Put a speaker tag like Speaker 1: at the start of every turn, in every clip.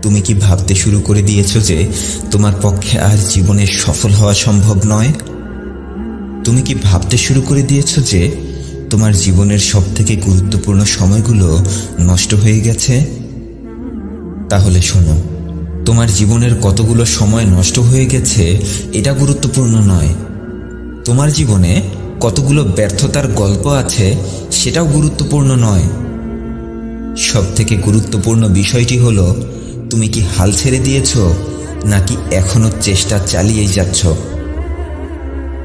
Speaker 1: তুমি কি ভাবতে শুরু করে দিয়েছো যে তোমার পক্ষে আর জীবনে সফল হওয়া সম্ভব নয়? তুমি কি ভাবতে শুরু করে দিয়েছো যে তোমার জীবনের সবথেকে গুরুত্বপূর্ণ সময়গুলো নষ্ট হয়ে গেছে? তাহলে শোনো, তোমার জীবনের কতগুলো সময় নষ্ট হয়ে গেছে এটা গুরুত্বপূর্ণ নয়। তোমার জীবনে কতগুলো ব্যর্থতার গল্প আছে সেটাও গুরুত্বপূর্ণ নয়। সবথেকে গুরুত্বপূর্ণ বিষয়টি হলো তুমি কি হাল ছেড়ে দিয়েছো নাকি এখনো চেষ্টা চালিয়েই যাচ্ছ।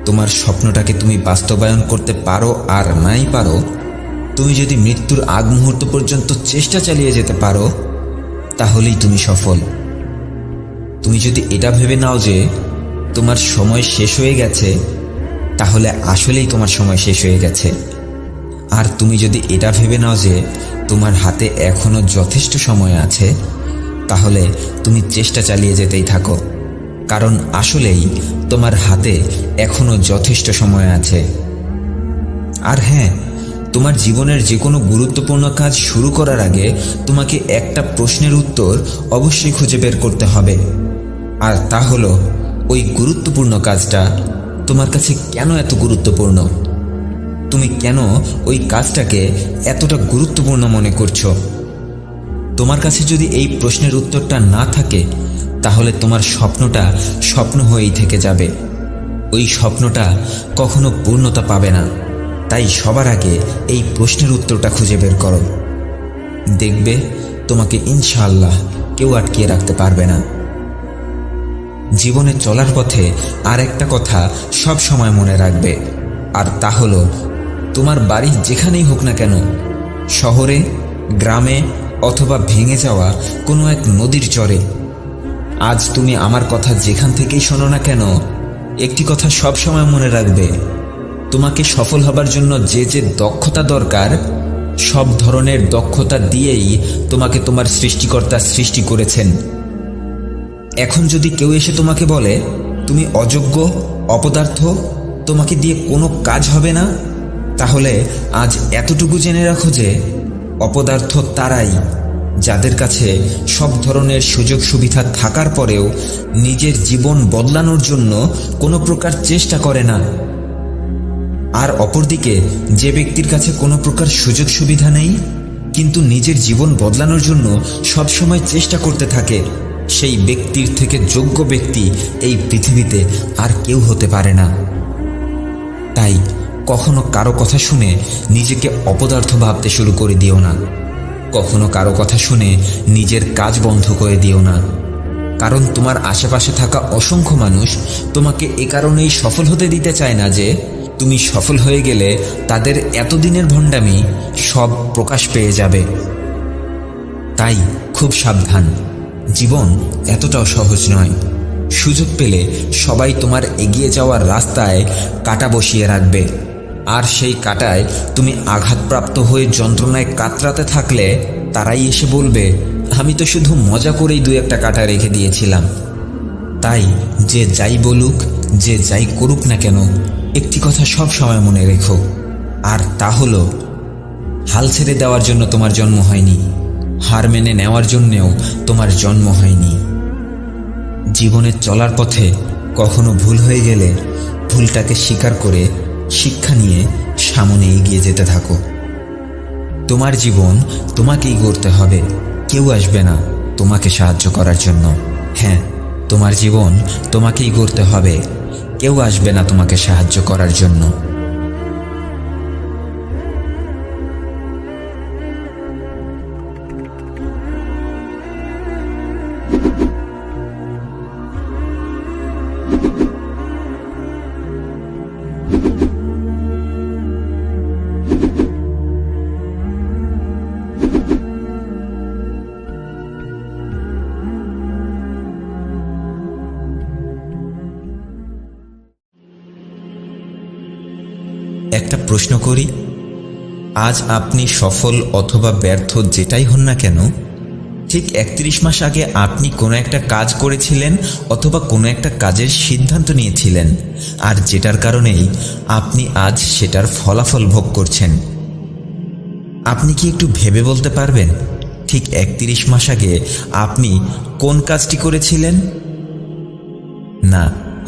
Speaker 1: তোমার স্বপ্নটাকে তুমি বাস্তবায়ন করতে পারো আর নাই পারো, তুমি যদি মৃত্যুর আগ মুহূর্ত পর্যন্ত চেষ্টা চালিয়ে যেতে পারো তাহলেই তুমি সফল। তুমি যদি এটা ভেবে নাও যে তোমার সময় শেষ হয়ে গেছে, তাহলে আসলেই তোমার সময় শেষ হয়ে গেছে। আর তুমি যদি এটা ভেবে নাও যে তোমার হাতে এখনো যথেষ্ট সময় আছে, তাহলে তুমি চেষ্টা চালিয়ে যেতেই থাকো, কারণ আসলেই তোমার হাতে এখনো যথেষ্ট সময় আছে। আর হ্যাঁ, তোমার জীবনের যে কোনো গুরুত্বপূর্ণ কাজ শুরু করার আগে তোমাকে একটা প্রশ্নের উত্তর অবশ্যই খুঁজে বের করতে হবে, আর তা হলো ওই গুরুত্বপূর্ণ কাজটা তোমার কাছে কেন এত গুরুত্বপূর্ণ। তুমি কেন ওই কাজটাকে এতটা গুরুত্বপূর্ণ মনে করছো? তোমার কাছে যদি এই প্রশ্নের উত্তরটা না থাকে, তাহলে তোমার স্বপ্নটা স্বপ্ন হয়েই থেকে যাবে। ওই স্বপ্নটা কখনো পূর্ণতা পাবে না। তাই সবার আগে এই প্রশ্নের উত্তরটা খুঁজে বের করো। দেখবে তোমাকে ইনশাআল্লাহ কেউ আটকিয়ে রাখতে পারবে না। জীবনে চলার পথে আর একটা কথা সব সময় মনে রাখবে, আর তা হলো তোমার বাড়ি যেখানেই হোক না কেন, শহরে, গ্রামে অথবা ভেঙে যাওয়া কোনো এক নদীর চরে, আজ তুমি আমার কথা যেখান থেকেই শোনো না কেন, একটি কথা সব সময় মনে রাখবে, তোমাকে সফল হবার জন্য যে যে দক্ষতা দরকার, সব ধরনের দক্ষতা দিয়েই তোমাকে তোমার সৃষ্টিকর্তা সৃষ্টি করেছেন। এখন যদি কেউ এসে তোমাকে বলে তুমি অযোগ্য, অপদার্থ, তোমাকে দিয়ে কোনো কাজ হবে না, তাহলে আজ এতটুকু জেনে রাখো যে অপদার্থ তারাই যাদের কাছে সব ধরনের সুযোগ সুবিধা থাকার পরেও নিজের জীবন বদলানোর জন্য কোনো প্রকার চেষ্টা করে না। আর অপরদিকে যে ব্যক্তির কাছে কোনো প্রকার সুযোগ সুবিধা নেই কিন্তু নিজের জীবন বদলানোর জন্য সবসময় চেষ্টা করতে থাকে, সেই ব্যক্তির থেকে যোগ্য ব্যক্তি এই পৃথিবীতে আর কেউ হতে পারে না। তাই কখনো কারো কথা শুনে নিজেকে অপদার্থ ভাবতে শুরু করে দিও না। কখনো কারো কথা শুনে নিজের কাজ বন্ধ করে দিও না, কারণ তোমার আশেপাশে থাকা অসংখ্য মানুষ তোমাকে এ কারণেই সফল হতে দিতে চায় না যে তুমি সফল হয়ে গেলে তাদের এতদিনের ভণ্ডামি সব প্রকাশ পেয়ে যাবে। তাই খুব সাবধান, জীবন এতটাও সহজ নয়। সুযোগ পেলে সবাই তোমার এগিয়ে যাওয়ার রাস্তায় কাঁটা বসিয়ে রাখবে, আর সেই কাঁটায় তুমি আঘাতপ্রাপ্ত হয়ে যন্ত্রণায় কাতরাতে থাকলে তারাই এসে বলবে আমি তো শুধু মজা করেই দু একটা কাঁটা রেখে দিয়েছিলাম। তাই যে যাই বলুক, যে যাই করুক না কেন, একটি কথা সব সময় মনে রেখো, আর তা হলো হাল ছেড়ে দেওয়ার জন্য তোমার জন্ম হয়নি, হার মেনে নেওয়ার জন্যেও তোমার জন্ম হয়নি। জীবনে চলার পথে কখনো ভুল হয়ে গেলে ভুলটাকে স্বীকার করে শিক্ষা নিয়ে সামনে এগিয়ে যেতে থাকো। তোমার জীবন তোমাকেই গড়তে হবে, কেউ আসবে না তোমাকে সাহায্য করার জন্য। হ্যাঁ, তোমার জীবন তোমাকেই গড়তে হবে, কেউ আসবে না তোমাকে সাহায্য করার জন্য। একটা প্রশ্ন করি, আজ আপনি সফল অথবা ব্যর্থ যেটাই হন না কেন, ঠিক 31 মাস আগে আপনি কোনো একটা কাজ করেছিলেন অথবা কোনো একটা কাজের সিদ্ধান্ত নিয়েছিলেন, আর যেটার কারণেই আপনি আজ সেটার ফলাফল ভোগ করছেন। আপনি কি একটু ভেবে বলতে পারবেন ঠিক 31 মাস আগে আপনি কোন কাজটি করেছিলেন? না,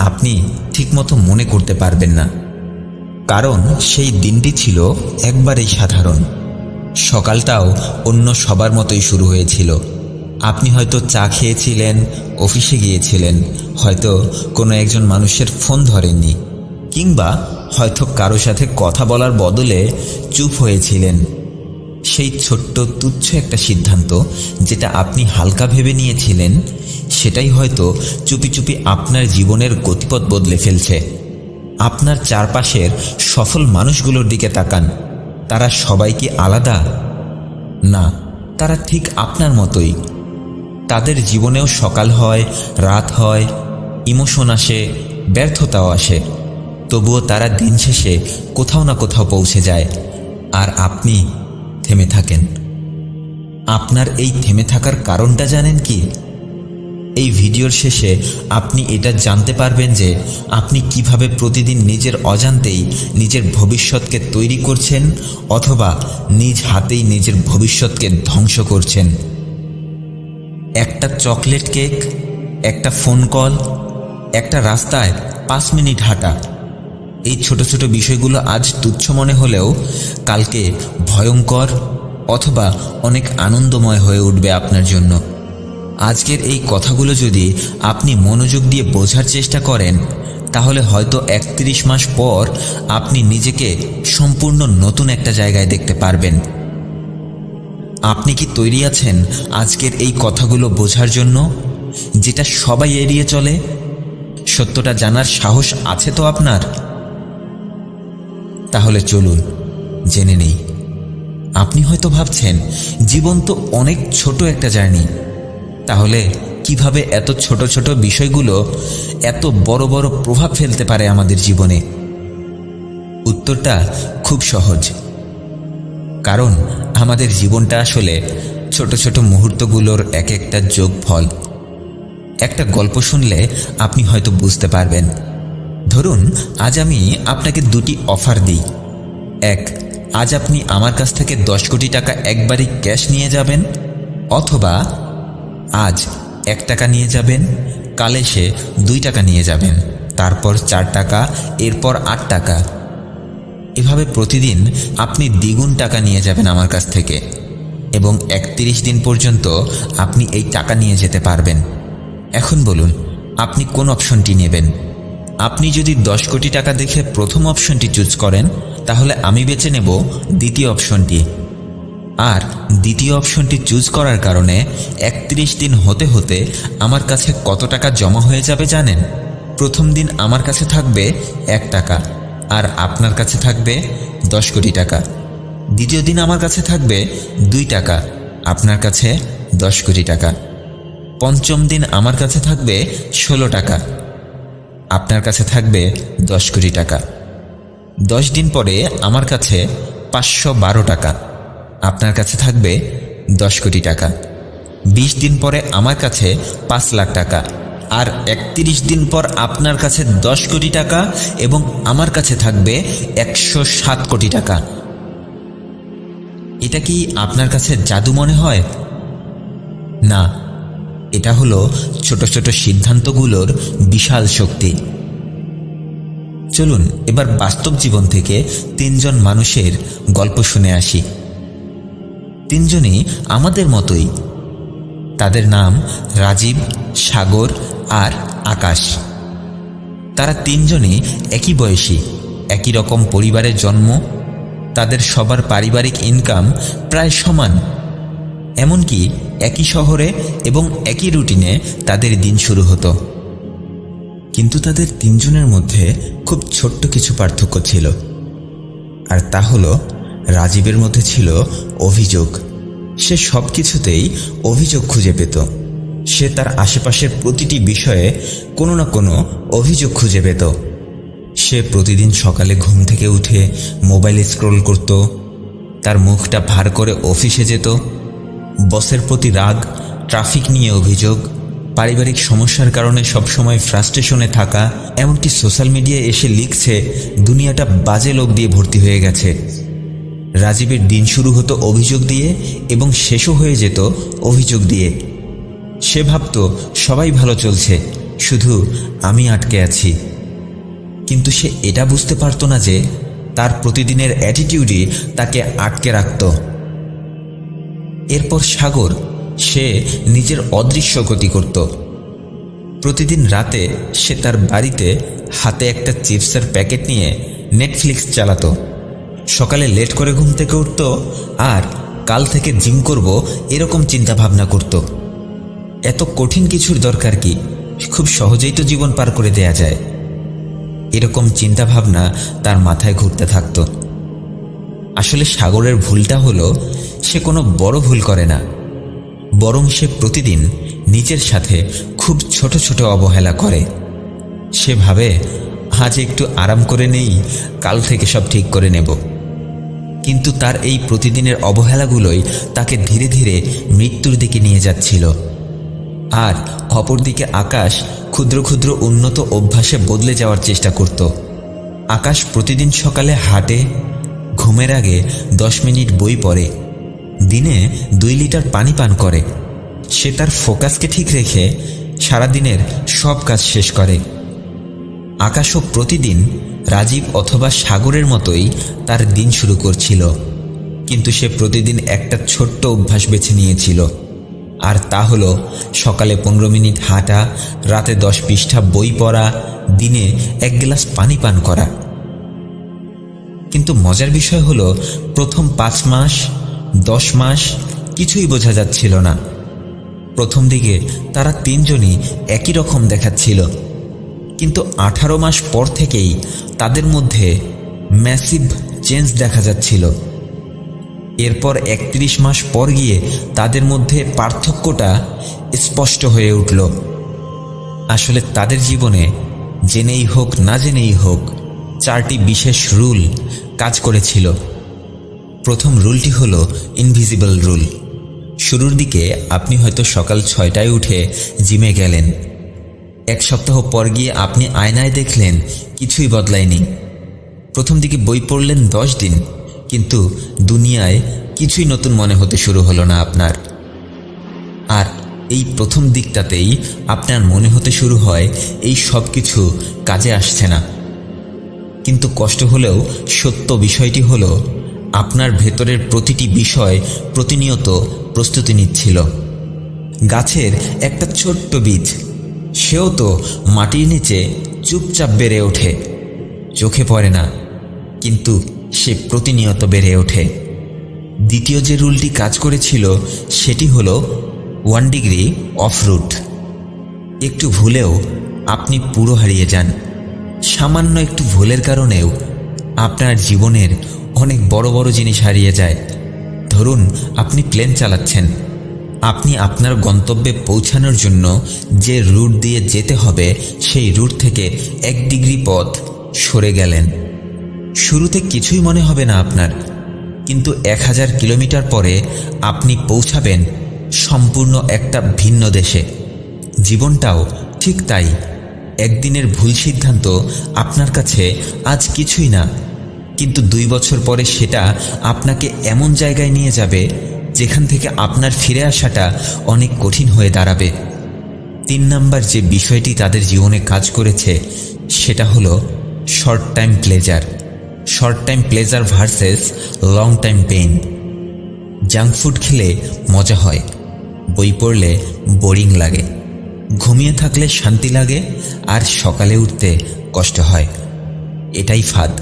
Speaker 1: আপনি ঠিকমতো মনে করতে পারবেন না, কারণ সেই দিনটি ছিল একবারেই সাধারণ। সকালটাও অন্য সবার মতোই শুরু হয়েছিল। আপনি হয়তো চা খেয়েছিলেন, অফিসে গিয়েছিলেন, হয়তো কোনো একজন মানুষের ফোন ধরেননি, কিংবা হয়তো কারো সাথে কথা বলার বদলে চুপ হয়েছিলেন। সেই ছোট্ট তুচ্ছ একটা সিদ্ধান্ত যেটা আপনি হালকা ভেবে নিয়েছিলেন, সেটাই হয়তো চুপি চুপি আপনার জীবনের গতিপথ বদলে ফেলছে। আপনার চারপাশের সফল মানুষগুলোর দিকে তাকান। তারা সবাই কি আলাদা? না, তারা ঠিক আপনার মতোই। তাদের জীবনেও সকাল হয়, রাত হয়, ইমোশন আসে, ব্যর্থতাও আসে, তবুও তারা দিন শেষে কোথাও না কোথাও পৌঁছে যায়। আর আপনি থেমে থাকেন। আপনার এই থেমে থাকার কারণটা জানেন কি? এই ভিডিওর শেষে আপনি এটা জানতে পারবেন যে আপনি কিভাবে প্রতিদিন নিজের অজান্তেই নিজের ভবিষ্যৎকে তৈরি করছেন, অথবা নিজ হাতেই নিজের ভবিষ্যৎকে ধ্বংস করছেন। একটা চকলেট কেক, একটা ফোন কল, একটা রাস্তায় 5 মিনিট হাঁটা, এই ছোট ছোট বিষয়গুলো আজ তুচ্ছ মনে হলেও কালকে ভয়ঙ্কর অথবা অনেক আনন্দময় হয়ে উঠবে আপনার জন্য। আজকের এই কথাগুলো যদি আপনি মনোযোগ দিয়ে বোঝার চেষ্টা করেন, তাহলে হয়তো 31 মাস পর আপনি নিজেকে সম্পূর্ণ নতুন একটা জায়গায় দেখতে পারবেন। আপনি কি তৈরি আছেন আজকের এই কথাগুলো বোঝার জন্য, যেটা সবাই এড়িয়ে চলে? সত্যটা জানার সাহস আছে তো আপনার? তাহলে চলুন জেনে নেই। আপনি হয়তো ভাবছেন জীবন তো অনেক ছোট একটা জার্নি, তাহলে কিভাবে এত ছোট ছোট বিষয়গুলো এত বড় বড় প্রভাব ফেলতে পারে আমাদের জীবনে? উত্তরটা খুব সহজ, কারণ আমাদের জীবনটা আসলে ছোট ছোট মুহূর্তগুলোর এক একটা যোগফল। একটা গল্প শুনলে আপনি হয়তো বুঝতে পারবেন। ধরুন, আজ আমি আপনাকে 2টি অফার দিই। এক, আজ আপনি আমার কাছ থেকে 10 কোটি টাকা একবারই ক্যাশ নিয়ে যাবেন, অথবা আজ 1 টাকা নিয়ে যাবেন, কাল এসে 2 টাকা নিয়ে যাবেন, তারপর 4 টাকা, এরপর 8 টাকা। এভাবে প্রতিদিন আপনি দ্বিগুণ টাকা নিয়ে যাবেন আমার কাছ থেকে, এবং 31 দিন পর্যন্ত আপনি এই টাকা নিয়ে যেতে পারবেন। এখন বলুন, আপনি কোন অপশনটি নেবেন? আপনি যদি 10 কোটি টাকা দেখে প্রথম অপশনটি চুজ করেন, তাহলে আমি বেছে নেব দ্বিতীয় অপশনটি। আর দ্বিতীয় অপশনটি চুজ করার কারণে 31 দিন হতে হতে আমার কাছে কত টাকা জমা হয়ে যাবে জানেন? প্রথম দিন আমার কাছে থাকবে 1 টাকা, আর আপনার কাছে থাকবে 10 কোটি টাকা। দ্বিতীয় দিন আমার কাছে থাকবে 2 টাকা, আপনার কাছে 10 কোটি টাকা। পঞ্চম দিন আমার কাছে থাকবে 16 টাকা, আপনার কাছে থাকবে 10 কোটি টাকা। 10 দিন পরে আমার কাছে 512 টাকা, আপনার কাছে থাকবে 10 কোটি টাকা। 20 দিন পরে আমার কাছে 5 লাখ টাকা, আর 31 দিন পর আপনার কাছে 10 কোটি টাকা, এবং আমার কাছে থাকবে 107 কোটি টাকা। এটা কি আপনার কাছে জাদু মনে হয়? না, এটা হলো ছোট ছোট সিদ্ধান্তগুলোর বিশাল শক্তি। চলুন এবার বাস্তব জীবন থেকে 3 জন মানুষের গল্প শুনে আসি। 3 জনই আমাদের মতোই। তাদের নাম রাজীব, সাগর আর আকাশ। তারা 3 জনই একই বয়সী, একই রকম পরিবারের জন্ম। তাদের সবার পারিবারিক ইনকাম প্রায় সমান, এমনকি একই শহরে এবং একই রুটিনে তাদের দিন শুরু হতো। কিন্তু তাদের 3 জনের মধ্যে খুব ছোট্ট কিছু পার্থক্য ছিল, আর তা হলো রাজীবের মধ্যে ছিল অভিযোগ। সে সব কিছুতেই অভিযোগ খুঁজে পেত। সে তার আশেপাশের প্রতিটি বিষয়ে কোনো না কোনো অভিযোগ খুঁজে পেত। সে প্রতিদিন সকালে ঘুম থেকে উঠে মোবাইল স্ক্রল করত, তার মুখটা ভার করে অফিসে যেত। বসের প্রতি রাগ, ট্রাফিক নিয়ে অভিযোগ, পারিবারিক সমস্যার কারণে সবসময় ফ্রাস্ট্রেশনে থাকা, এমনকি সোশ্যাল মিডিয়ায় এসে লিখছে দুনিয়াটা বাজে লোক দিয়ে ভর্তি হয়ে গেছে। রাজীবের দিন শুরু হতো অভিযোগ দিয়ে এবং শেষও হয়ে যেত অভিযোগ দিয়ে। সে ভাবত সবাই ভালো চলছে, শুধু আমি আটকে আছি। কিন্তু সে এটা বুঝতে পারত না যে তার প্রতিদিনের অ্যাটিটিউডই তাকে আটকে রাখত। এরপর সাগর, সে নিজের অদৃশ্য গতি করত। প্রতিদিন রাতে সে তার বাড়িতে হাতে একটা চিপসের প্যাকেট নিয়ে নেটফ্লিক্স চালাতো। সকালে লেট করে ঘুম থেকে উঠত আর কাল থেকে জিম করব এরকম চিন্তা ভাবনা করত। এত কঠিন কিছুর দরকার কি, খুব সহজেই তো জীবন পার করে দেয়া যায়। এরকম চিন্তা ভাবনা তার মাথায় ঘুরতে থাকত। আসলে সাগরের ভুলটা হলো, সে কোনো বড় ভুল করে না, বরং সে প্রতিদিন নিজের সাথে খুব ছোট ছোট অবহেলা করে। সে ভাবে আজ একটু আরাম করে নেই, কাল থেকে সব ঠিক করে নেব। কিন্তু তার এই প্রতিদিনের অবহেলাগুলোই তাকে ধীরে ধীরে মৃত্যুর দিকে নিয়ে যাচ্ছিল। আর অপরদিকে আকাশ ক্ষুদ্র ক্ষুদ্র উন্নত অভ্যাসে বদলে যাওয়ার চেষ্টা করত। আকাশ প্রতিদিন সকালে হাঁটে, ঘুমের আগে 10 মিনিট বই পড়ে, দিনে 2 লিটার পানি পান করে। সে তার ফোকাসকে ঠিক রেখে সারাদিনের সব কাজ শেষ করে। আকাশও প্রতিদিন রাজীব অথবা সাগরের মতোই তার দিন শুরু করছিল, কিন্তু সে প্রতিদিন একটা ছোট্ট অভ্যাস বেছে নিয়েছিল, আর তা হলো সকালে 15 মিনিট হাঁটা, রাতে 10 পৃষ্ঠা বই পড়া, দিনে 1 গ্লাস পানি পান করা। কিন্তু মজার বিষয় হলো, প্রথম 5 মাস 10 মাস কিছুই বোঝা যাচ্ছিল না। প্রথম দিকে তারা তিনজনই একই রকম দেখাচ্ছিল, কিন্তু 18 মাস পর থেকেই তাদের মধ্যে ম্যাসিভ চেঞ্জ দেখা যাচ্ছিল। এরপর 31 মাস পর গিয়ে তাদের মধ্যে পার্থক্যটা স্পষ্ট হয়ে উঠল। আসলে তাদের জীবনে জেনেই হোক না জেনেই হোক 4টি বিশেষ রুল কাজ করেছিল। প্রথম রুলটি হলো ইনভিজিবল রুল। শুরুর দিকে আপনি হয়তো সকাল 6টায় উঠে জিমে গেলেন। 1 সপ্তাহ পর গিয়ে আপনি আয়নায় দেখলেন কিছুই বদলায়নি। প্রথম দিকে বই পড়লেন 10 দিন, কিন্তু দুনিয়ায় কিছুই নতুন মনে হতে শুরু হলো না আপনার। আর এই প্রথম দিকটাতেই আপনার মনে হতে শুরু হয় এই সব কিছু কাজে আসছে না। কিন্তু কষ্ট হলেও সত্য বিষয়টি হলো, আপনার ভেতরের প্রতিটি বিষয় প্রতিনিয়ত প্রস্তুতি নিচ্ছিল। গাছের একটা ছোট্ট বীজ, সেও তো মাটির নিচে চুপচাপ বেড়ে ওঠে, চোখে পড়ে না, কিন্তু সে প্রতিনিয়ত বেড়ে ওঠে। দ্বিতীয় যে রুলটি কাজ করেছিল সেটি হলো 1 ডিগ্রি অফ রুট। একটু ভুলেও আপনি পুরো হারিয়ে যান। সামান্য একটু ভুলের কারণেও আপনার জীবনের অনেক বড় বড় জিনিস হারিয়ে যায়। ধরুন আপনি প্লেন চালাচ্ছেন, আপনি আপনার গন্তব্যে পৌঁছানোর জন্য যে রুট দিয়ে যেতে হবে সেই রুট থেকে 1 ডিগ্রি পথ সরে গেলেন। শুরুতে কিছুই মনে হবে না আপনার, কিন্তু 1000 কিলোমিটার পরে আপনি পৌঁছাবেন সম্পূর্ণ একটা ভিন্ন দেশে। জীবনটাও ঠিক তাই। একদিনের ভুল সিদ্ধান্ত আপনার কাছে আজ কিছুই না, কিন্তু 2 বছর পরে সেটা আপনাকে এমন জায়গায় নিয়ে যাবে যেখান থেকে আপনার ফিরে আসাটা অনেক কঠিন হয়ে দাঁড়াবে। 3 নাম্বার যে বিষয়টি তাদের জীবনে কাজ করেছে সেটা হলো short time pleasure. Short time pleasure versus long time pain. Junk food খেলে মজা হয়, বই পড়লে বোরিং লাগে, ঘুমিয়ে থাকলে শান্তি লাগে, আর সকালে উঠতে কষ্ট হয়। এটাই ফাঁদ।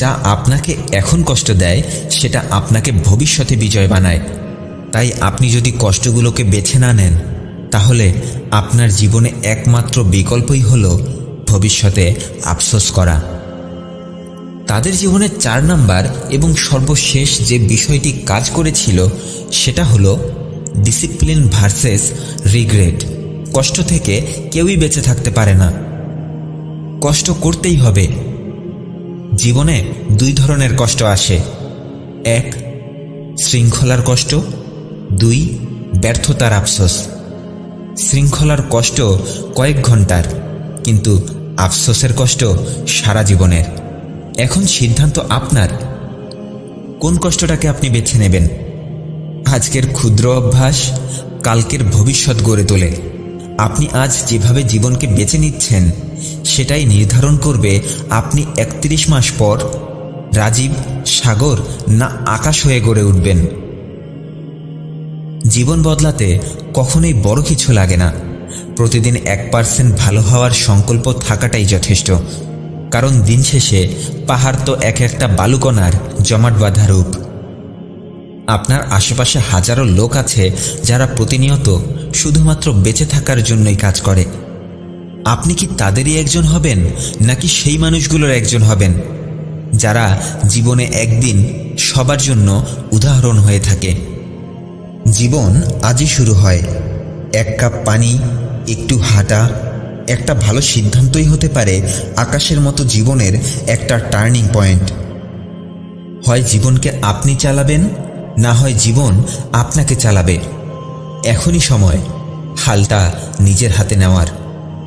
Speaker 1: যা আপনাকে এখন কষ্ট দেয় সেটা আপনাকে ভবিষ্যতে বিজয় বানায়। তাই আপনি যদি কষ্টগুলোকে বেছে না নেন, তাহলে আপনার জীবনে একমাত্র বিকল্পই হলো ভবিষ্যতে আফসোস করা। তাদের জীবনে 4 নাম্বার এবং সর্বশেষ যে বিষয়টি কাজ করেছিল সেটা হলো ডিসিপ্লিন ভার্সেস রিগ্রেট। কষ্ট থেকে কেউই বেঁচে থাকতে পারে না, কষ্ট করতেই হবে। জীবনে 2 ধরনের কষ্ট আসে, 1 শৃঙ্খলার কষ্ট, 2 ব্যর্থতার আফসোস। শৃঙ্খলার কষ্ট কয়েক ঘন্টার, কিন্তু আফসোসের কষ্ট সারা জীবনের। এখন সিদ্ধান্ত আপনার, কোন কষ্টটাকে আপনি বেছে নেবেন? আজকের ক্ষুদ্র অভ্যাস কালকের ভবিষ্যৎ গড়ে তোলে। আপনি আজ যেভাবে জীবনকে বেছে নিচ্ছেন সেটাই নির্ধারণ করবে আপনি 31 মাস পর রাজীব, সাগর না আকাশ হয়ে গড়ে উঠবেন। জীবন বদলাতে কখনোই বড় কিছু লাগে না। প্রতিদিন 1% ভালো হওয়ার সংকল্প থাকাটাই যথেষ্ট। কারণ দিন শেষে পাহাড় তো এক একটা বালুকণার জমাট বাঁধা রূপ। আপনার আশেপাশে হাজারো লোক আছে যারা প্রতিনিয়ত শুধুমাত্র বেঁচে থাকার জন্যই কাজ করে। আপনি কি তাদেরই একজন হবেন, নাকি সেই মানুষগুলোর একজন হবেন যারা জীবনে একদিন সবার জন্য উদাহরণ হয়ে থাকে? জীবন আজই শুরু হয়। 1 কাপ পানি, একটু হাঁটা, একটা ভালো সিদ্ধান্তই হতে পারে আকাশের মতো জীবনের একটা টার্নিং পয়েন্ট। হয় জীবনকে আপনি চালাবেন, না হয় জীবন আপনাকে চালাবে। এখনই সময় হালটা নিজের হাতে নেওয়ার।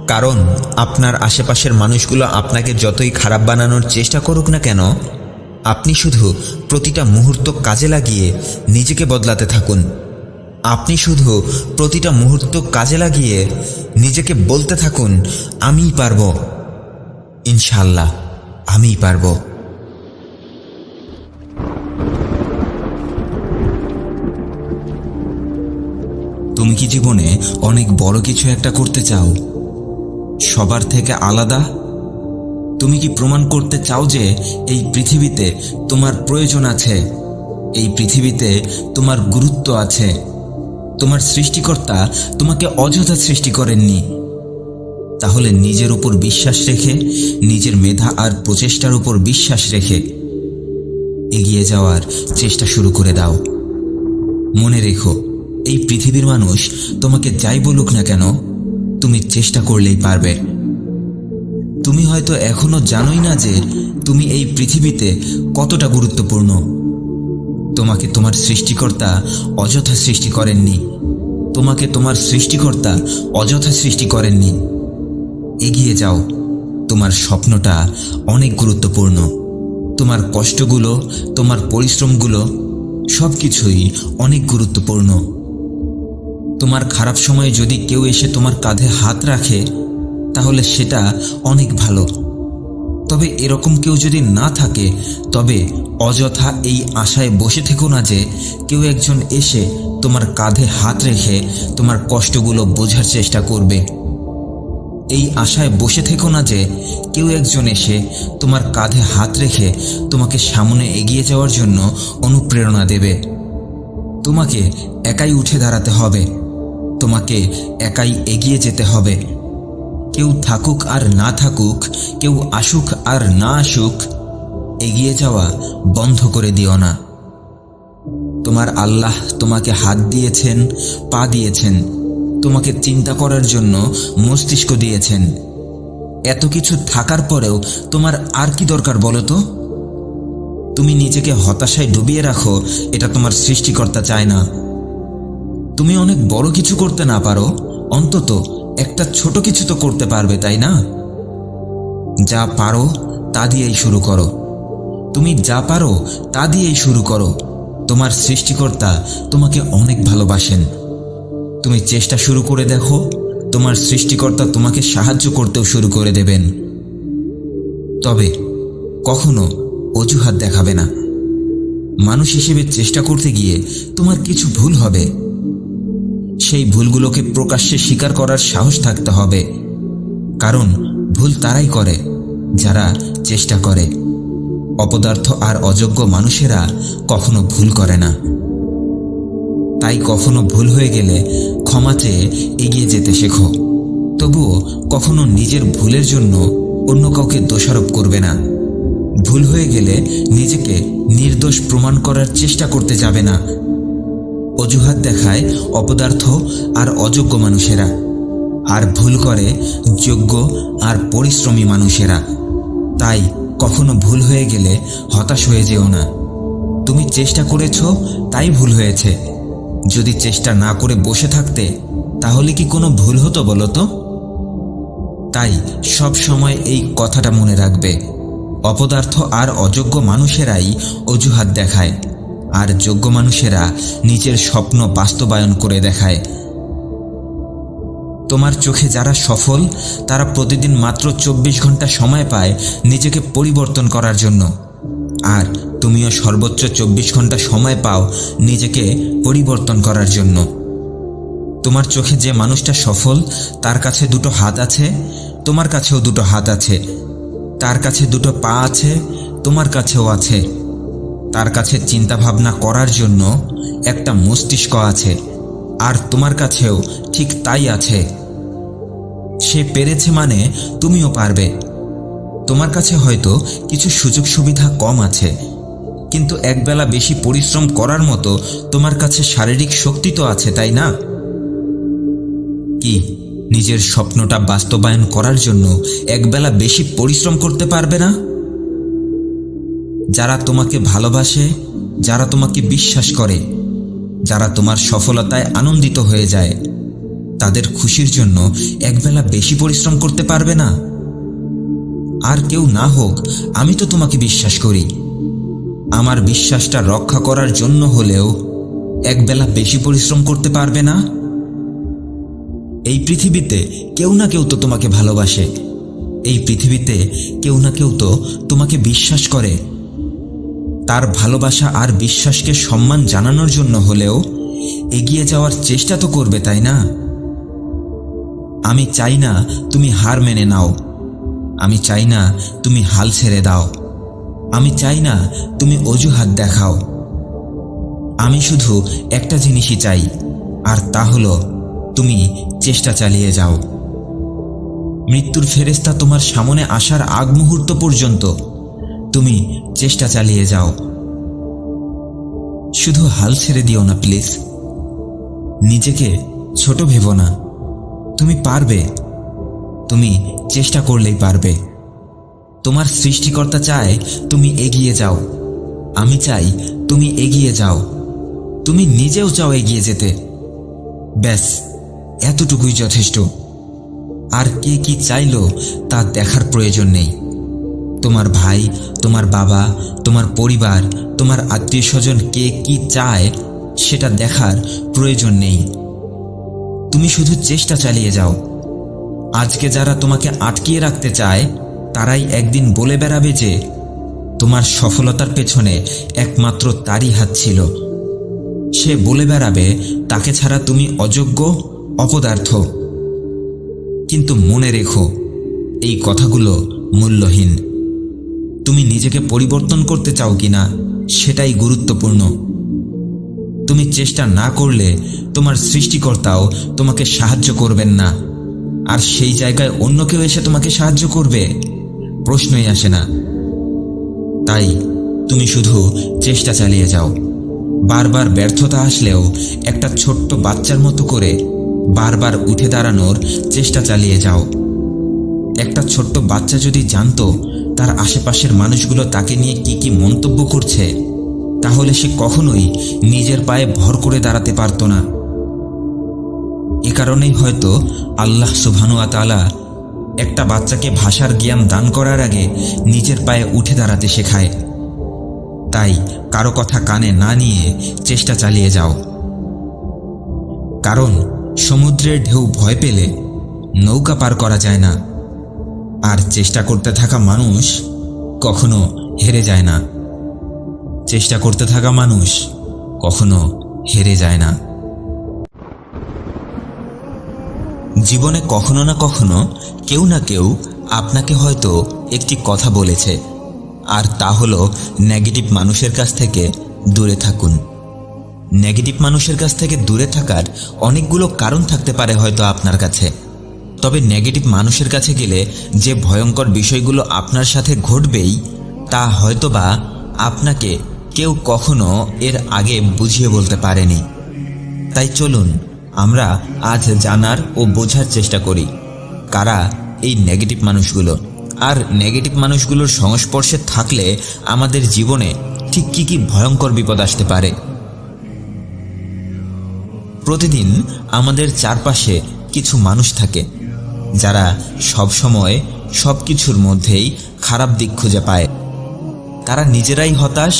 Speaker 1: কারণ আপনার আশেপাশের মানুষগুলো আপনাকে যতই খারাপ বানানোর চেষ্টা করুক না কেন, আপনি শুধু প্রতিটা মুহূর্ত কাজে লাগিয়ে নিজেকে বদলাতে থাকুন। আপনি শুধু প্রতিটা মুহূর্ত কাজে লাগিয়ে নিজেকে বলতে থাকুন, আমিই পারবো, ইনশাআল্লাহ আমিই পারবো। তুমি কি জীবনে অনেক বড় কিছু একটা করতে চাও, সবার থেকে আলাদা? তুমি কি প্রমাণ করতে চাও যে এই পৃথিবীতে তোমার প্রয়োজন আছে, এই পৃথিবীতে তোমার গুরুত্ব আছে? তোমার সৃষ্টিকর্তা তোমাকে অযথা সৃষ্টি করেননি। তাহলে নিজের উপর বিশ্বাস রেখে, নিজের মেধা আর প্রচেষ্টার উপর বিশ্বাস রেখে এগিয়ে যাওয়ার চেষ্টা শুরু করে দাও। মনে রেখো, এই পৃথিবীর মানুষ তোমাকে যাই বলুক না কেন, তুমি চেষ্টা করলেই পারবে। তুমি হয়তো এখনো জানোই না যে তুমি এই পৃথিবীতে কতটা গুরুত্বপূর্ণ। তোমাকে তোমার সৃষ্টিকর্তা অযথা সৃষ্টি করেননি। তোমাকে তোমার সৃষ্টিকর্তা অযথা সৃষ্টি করেননি। এগিয়ে যাও, তোমার স্বপ্নটা অনেক গুরুত্বপূর্ণ। তোমার কষ্টগুলো, তোমার পরিশ্রমগুলো সবকিছুই অনেক গুরুত্বপূর্ণ। তোমার খারাপ সময়ে যদি কেউ এসে তোমার কাঁধে হাত রাখে তাহলে সেটা অনেক ভালো। তবে এরকম কেউ যদি না থাকে, তবে অযথা এই আশায় বসে থেকো না যে কেউ একজন এসে তোমার কাঁধে হাত রেখে তোমার কষ্টগুলো বোঝার চেষ্টা করবে। এই আশায় বসে থেকো না যে কেউ একজন এসে তোমার কাঁধে হাত রেখে তোমাকে সামনে এগিয়ে যাওয়ার জন্য অনুপ্রেরণা দেবে। তোমাকে একাই উঠে দাঁড়াতে হবে, তোমাকে একাই এগিয়ে যেতে হবে। কেউ থাকুক আর না থাকুক, কেউ আসুক আর না আসুক, এগিয়ে যাওয়া বন্ধ করে দিও না। তোমার আল্লাহ তোমাকে হাত দিয়েছেন, পা দিয়েছেন, তোমাকে চিন্তা করার জন্য মস্তিষ্ক দিয়েছেন। এত কিছু থাকার পরেও তোমার আর কি দরকার বলো তো? তুমি নিজেকে হতাশায় ডুবিয়ে রাখো, এটা তোমার সৃষ্টিকর্তা চায় না। তুমি অনেক বড় কিছু করতে না পারো, অন্তত একটা ছোট কিছু তো করতে পারবে, তাই না? যা পারো তা দিয়েই শুরু করো। তুমি যা পারো তা দিয়েই শুরু করো। তোমার সৃষ্টিকর্তা তোমাকে অনেক ভালোবাসেন। তুমি চেষ্টা শুরু করে দেখো, তোমার সৃষ্টিকর্তা তোমাকে সাহায্য করতেও শুরু করে দেবেন। তবে কখনো অজুহাত দেখাবে না। মানুষ হিসেবে চেষ্টা করতে গিয়ে তোমার কিছু ভুল হবে। সেই ভুলগুলোকে প্রকাশ্যে স্বীকার করার সাহস থাকতে হবে। কারণ ভুল তারাই করে যারা চেষ্টা করে। অপদার্থ আর অযোগ্য মানুষেরা কখনো ভুল করে না। তাই কখনো ভুল হয়ে গেলে ক্ষমা চেয়ে এগিয়ে যেতে শেখো। তবুও কখনো নিজের ভুলের জন্য অন্য কাউকে দোষারোপ করবে না। ভুল হয়ে গেলে নিজেকে নির্দোষ প্রমাণ করার চেষ্টা করতে যাবে না। অজুহাত দেখায় অপদার্থ আর অযোগ্য মানুষেরা, আর ভুল করে যোগ্য আর পরিশ্রমী মানুষেরা। তাই কখনো ভুল হয়ে গেলে হতাশ হয়ে যেও না। তুমি চেষ্টা করেছো তাই ভুল হয়েছে। যদি চেষ্টা না করে বসে থাকতে তাহলে কি কোনো ভুল হতো বলো তো? তাই সব সময় এই কথাটা মনে রাখবে, অপদার্থ আর অযোগ্য মানুষেরাই অজুহাত দেখায়, আর যোগ্য মানুষেরা নিজের স্বপ্ন বাস্তবায়ন করে দেখায়। তোমার চোখে যারা সফল, তারা প্রতিদিন মাত্র 24 ঘন্টা সময় পায় নিজেকে পরিবর্তন করার জন্য, আর তুমিও সর্বোচ্চ 24 ঘন্টা সময় পাও নিজেকে পরিবর্তন করার জন্য। তোমার চোখে যে মানুষটা সফল, তার কাছে দুটো হাত আছে, তোমার কাছেও দুটো হাত আছে। তার কাছে দুটো পা আছে, তোমার কাছেও আছে। তার কাছে চিন্তা ভাবনা করার জন্য একটা মস্তিষ্ক আছে, আর তোমার কাছেও ঠিক তাই আছে। সে পেরেছে মানে তুমিও পারবে। তোমার কাছে হয়তো কিছু সুযোগ সুবিধা কম আছে, কিন্তু একবেলা বেশি পরিশ্রম করার মতো তোমার কাছে শারীরিক শক্তি তো আছে, তাই না? কি নিজের স্বপ্নটা বাস্তবায়ন করার জন্য একবেলা বেশি পরিশ্রম করতে পারবে না? যারা তোমাকে ভালোবাসে, যারা তোমাকে বিশ্বাস করে, যারা তোমার সফলতায় আনন্দিত হয়ে যায়, তাদের খুশির জন্য একবেলা বেশি পরিশ্রম করতে পারবে না? আর কেউ না হোক, আমি তো তোমাকে বিশ্বাস করি। আমার বিশ্বাসটা রক্ষা করার জন্য হলেও একবেলা বেশি পরিশ্রম করতে পারবে না? এই পৃথিবীতে কেউ না কেউ তো তোমাকে ভালোবাসে, এই পৃথিবীতে কেউ না কেউ তো তোমাকে বিশ্বাস করে। তার ভালোবাসা আর বিশ্বাসকে সম্মান জানানোর জন্য হলেও এগিয়ে যাওয়ার চেষ্টা তো করবে, তাই না? আমি চাই না তুমি হার মেনে নাও, আমি চাই না তুমি হাল ছেড়ে দাও, আমি চাই না তুমি অজুহাত দেখাও। আমি শুধু একটা জিনিসই চাই, আর তা হলো তুমি চেষ্টা চালিয়ে যাও। মৃত্যুর ফেরেশতা তোমার সামনে আসার আগ মুহূর্ত পর্যন্ত তুমি চেষ্টা চালিয়ে যাও। শুধু হাল ছেড়ে দিও না প্লিজ। নিজেকে ছোট ভেবো না, তুমি পারবে, তুমি চেষ্টা করলেই পারবে। তোমার সৃষ্টিকর্তা চায় তুমি এগিয়ে যাও, আমি চাই তুমি এগিয়ে যাও, তুমি নিজেও চাও এগিয়ে যেতে। ব্যাস এতটুকুই যথেষ্ট। আর কে কি চাইলো তা দেখার প্রয়োজন নেই। তোমার ভাই, তোমার বাবা, তোমার পরিবার, তোমার আত্মীয় স্বজন কে কি চায় সেটা দেখার প্রয়োজন নেই। তুমি শুধু চেষ্টা চালিয়ে যাও। আজকে যারা তোমাকে আটকিয়ে রাখতে চায়, তারাই একদিন বলে বেড়াবে যে তোমার সফলতার পেছনে একমাত্র তারই হাত ছিল। সে বলে বেড়াবে তাকে ছাড়া তুমি অযোগ্য, অপদার্থ। কিন্তু মনে রেখো, এই কথাগুলো মূল্যহীন। তুমি নিজেকে পরিবর্তন করতে চাও কিনা সেটাই গুরুত্বপূর্ণ। তুমি চেষ্টা না করলে তোমার সৃষ্টিকর্তাও তোমাকে সাহায্য করবেন না, আর সেই জায়গায় অন্য কেউ এসে তোমাকে সাহায্য করবে প্রশ্নই আসে না। তাই তুমি শুধু চেষ্টা চালিয়ে যাও। বারবার ব্যর্থতা আসলেও একটা ছোট্ট বাচ্চার মতো করে বারবার উঠে দাঁড়ানোর চেষ্টা চালিয়ে যাও। একটা ছোট্ট বাচ্চা যদি জানতো তার আশেপাশের মানুষগুলো তাকে নিয়ে কি কি মন্তব্য করছে, তাহলে সে কখনোই নিজের পায়ে ভর করে দাঁড়াতে পারত না। এ কারণেই হয়তো আল্লাহ সুবহানাহু ওয়া তাআলা একটা বাচ্চাকে ভাষার জ্ঞান দান করার আগে নিজের পায়ে উঠে দাঁড়াতে শেখায়। তাই কারো কথা কানে না নিয়ে চেষ্টা চালিয়ে যাও। কারণ সমুদ্রের ঢেউ ভয় পেলে নৌকা পার করা যায় না, আর চেষ্টা করতে থাকা মানুষ কখনো হেরে যায় না। চেষ্টা করতে থাকা মানুষ কখনো হেরে যায় না। জীবনে কখনো না কখনো কেউ না কেউ আপনাকে হয়তো একটি কথা বলেছে, আর তা হলো নেগেটিভ মানুষের কাছ থেকে দূরে থাকুন। নেগেটিভ মানুষের কাছ থেকে দূরে থাকার অনেকগুলো কারণ থাকতে পারে হয়তো আপনার কাছে। তবে নেগেটিভ মানুষের কাছে গেলে যে ভয়ঙ্কর বিষয়গুলো আপনার সাথে ঘটবেই, তা হয়তোবা আপনাকে কেউ কখনো এর আগে বুঝিয়ে বলতে পারেনি। তাই চলুন আমরা আজ জানার ও বোঝার চেষ্টা করি কারা এই নেগেটিভ মানুষগুলো, আর নেগেটিভ মানুষগুলোর সংস্পর্শে থাকলে আমাদের জীবনে ঠিক কী কী ভয়ঙ্কর বিপদ আসতে পারে। প্রতিদিন আমাদের চারপাশে কিছু মানুষ থাকে যারা সব সময় সব কিছুর মধ্যেই খারাপ দিক খুঁজে পায়। তারা নিজেরাই হতাশ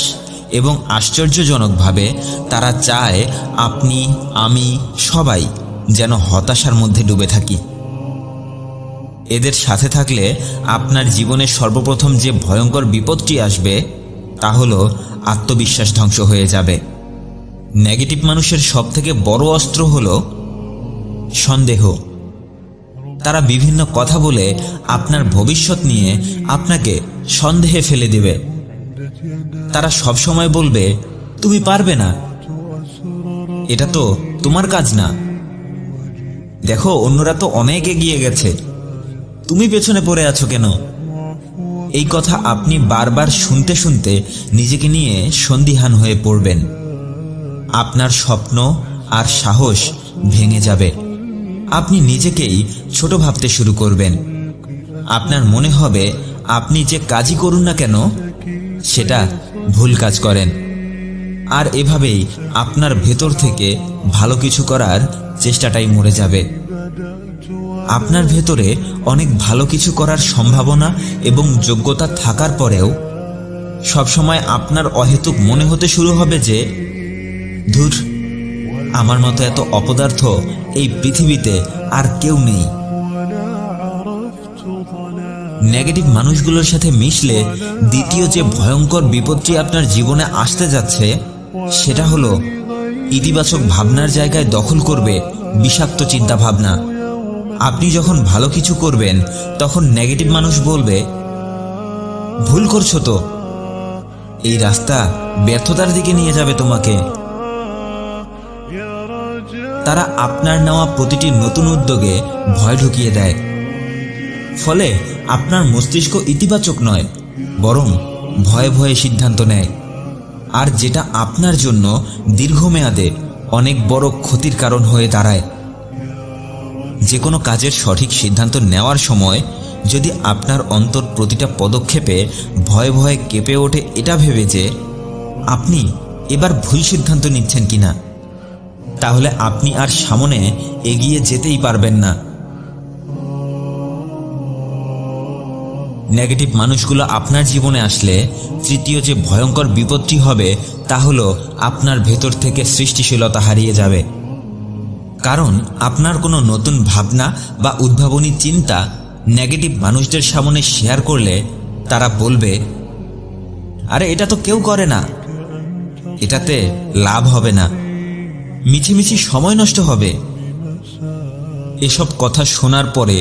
Speaker 1: এবং আশ্চর্যজনকভাবে তারা চায় আপনি, আমি, সবাই যেন হতাশার মধ্যে ডুবে থাকি। এদের সাথে থাকলে আপনার জীবনে সর্বপ্রথম যে ভয়ঙ্কর বিপদটি আসবে তা হলো আত্মবিশ্বাস ধ্বংস হয়ে যাবে। নেগেটিভ মানুষের সবথেকে বড় অস্ত্র হলো সন্দেহ। তারা বিভিন্ন কথা বলে আপনার ভবিষ্যৎ নিয়ে আপনাকে সন্দেহে ফেলে দেবে। তারা সবসময় বলবে, তুমি পারবে না, এটা তো তোমার কাজ না, দেখো অন্যরা তো অনেক এগিয়ে গেছে, তুমি পেছনে পড়ে আছো কেন? এই কথা আপনি বারবার শুনতে শুনতে নিজেকে নিয়ে সন্দিহান হয়ে পড়বেন। আপনার স্বপ্ন আর সাহস ভেঙে যাবে। আপনি নিজেকেই ছোট ভাবতে শুরু করবেন। আপনার মনে হবে আপনি যে কাজই করুন না কেন সেটা ভুল কাজ করেন। আর এভাবেই আপনার ভেতর থেকে ভালো কিছু করার চেষ্টাটাই মরে যাবে। আপনার ভেতরে অনেক ভালো কিছু করার সম্ভাবনা এবং যোগ্যতা থাকার পরেও সবসময় আপনার অহেতুক মনে হতে শুরু হবে যে, ধুর, আমার মতো এত অপদার্থ এই পৃথিবীতে আর কেউ নেই। নেগেটিভ মানুষগুলোর সাথে মিশলে দ্বিতীয় যে ভয়ঙ্কর বিপদটি আপনার জীবনে আসতে যাচ্ছে সেটা হলো ইতিবাচক ভাবনার জায়গায় দখল করবে বিষাক্ত চিন্তা ভাবনা। আপনি যখন ভালো কিছু করবেন তখন নেগেটিভ মানুষ বলবে, ভুল করছো তো, এই রাস্তা ব্যর্থতার দিকে নিয়ে যাবে তোমাকে। তারা আপনার নেওয়া প্রতিটি নতুন উদ্যোগে ভয় ঢুকিয়ে দেয়। ফলে আপনার মস্তিষ্ক ইতিবাচক নয়, বরং ভয়ে ভয়ে সিদ্ধান্ত নেয়, আর যেটা আপনার জন্য দীর্ঘমেয়াদে অনেক বড় ক্ষতির কারণ হয়ে দাঁড়ায়। যে কোনো কাজের সঠিক সিদ্ধান্ত নেওয়ার সময় যদি আপনার অন্তর প্রতিটা পদক্ষেপে ভয়ে ভয়ে কেঁপে ওঠে এটা ভেবে যে আপনি এবার ভুল সিদ্ধান্ত নিচ্ছেন কিনা, তাহলে আপনি আর সামনে এগিয়ে যেতেই পারবেন না। নেগেটিভ মানুষগুলো আপনার জীবনে আসলে তৃতীয় যে ভয়ঙ্কর বিপদটি হবে তা হলো আপনার ভেতর থেকে সৃষ্টিশীলতা হারিয়ে যাবে। কারণ আপনার কোনো নতুন ভাবনা বা উদ্ভাবনী চিন্তা নেগেটিভ মানুষদের সামনে শেয়ার করলে তারা বলবে, আরে এটা তো কেউ করে না, এটাতে লাভ হবে না, মিছিমিছি সময় নষ্ট হবে। এসব কথা শোনার পরে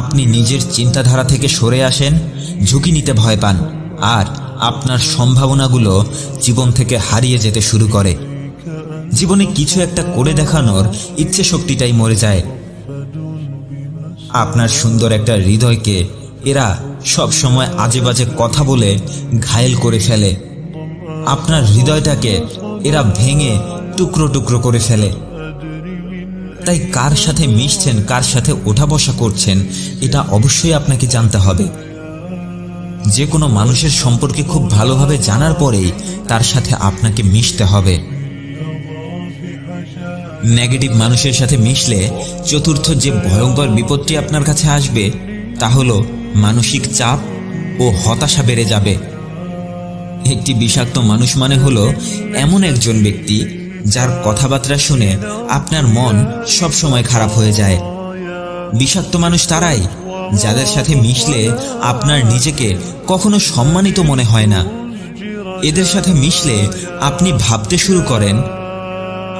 Speaker 1: আপনি নিজের চিন্তাধারা থেকে সরে আসেন, ঝুঁকি নিতে ভয় পান, আর আপনার সম্ভাবনাগুলো জীবন থেকে হারিয়ে যেতে শুরু করে। জীবনে কিছু একটা করে দেখানোর ইচ্ছে শক্তিটাই মরে যায়। আপনার সুন্দর একটা হৃদয়কে এরা সব সময় আজে বাজে কথা বলে ঘায়েল করে ফেলে। আপনার হৃদয়টাকে এরা ভেঙে টুকরো টুকরো করে ফেলে। তাই কার সাথে মিশছেন, কার সাথে ওঠা বসা করছেন, এটা অবশ্যই আপনাকে জানতে হবে। যে কোনো মানুষের সম্পর্কে খুব ভালোভাবে জানার পরেই তার সাথে আপনাকে মিশতে হবে। নেগেটিভ মানুষের সাথে মিশলে চতুর্থ যে ভয়ঙ্কর বিপদটি আপনার কাছে আসবে তা হলো মানসিক চাপ ও হতাশা বেড়ে যাবে। একটি বিষাক্ত মানুষ মানে হলো এমন একজন ব্যক্তি যার কথাবার্তা শুনে আপনার মন সব সময় খারাপ হয়ে যায়। বিষাক্ত মানুষ তারাই যাদের সাথে মিশলে আপনার নিজেকে কখনো সম্মানিত মনে হয় না। এদের সাথে মিশলে আপনি ভাবতে শুরু করেন,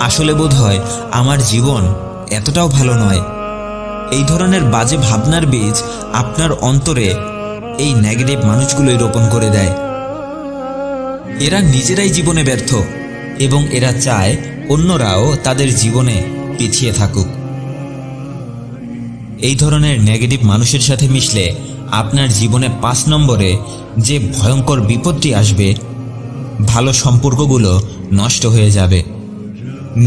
Speaker 1: আসলে বোধহয় আমার জীবন এতটাও ভালো নয়। এই ধরনের বাজে ভাবনার বীজ আপনার অন্তরে এই নেগেটিভ মানুষগুলোই রোপণ করে দেয়। এরা নিজেরাই জীবনে ব্যর্থ এবং এরা চায় অন্যরাও তাদের জীবনে পিছিয়ে থাকুক। এই ধরনের নেগেটিভ মানুষের সাথে মিশলে আপনার জীবনে 5 নম্বরে যে ভয়ঙ্কর বিপদটি আসবে, ভালো সম্পর্কগুলো নষ্ট হয়ে যাবে।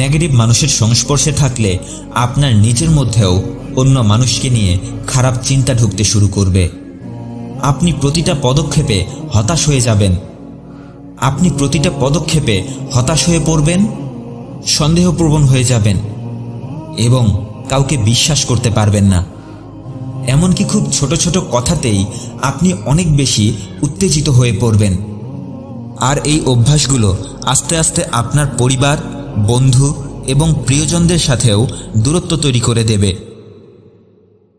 Speaker 1: নেগেটিভ মানুষের সংস্পর্শে থাকলে আপনার নিজের মধ্যেও অন্য মানুষকে নিয়ে খারাপ চিন্তা ঢুকতে শুরু করবে। আপনি প্রতিটা পদক্ষেপে হতাশ হয়ে যাবেন। আপনি প্রতিটা পদক্ষেপে হতাশ হয়ে পড়বেন, সন্দেহপ্রবণ হয়ে যাবেন এবং কাউকে বিশ্বাস করতে পারবেন না। এমনকি খুব ছোট ছোট কথাতেই আপনি অনেক বেশি উত্তেজিত হয়ে পড়বেন। আর এই অভ্যাসগুলো আস্তে আস্তে আপনার পরিবার, বন্ধু এবং প্রিয়জনদের সাথেও দূরত্ব তৈরি করে দেবে।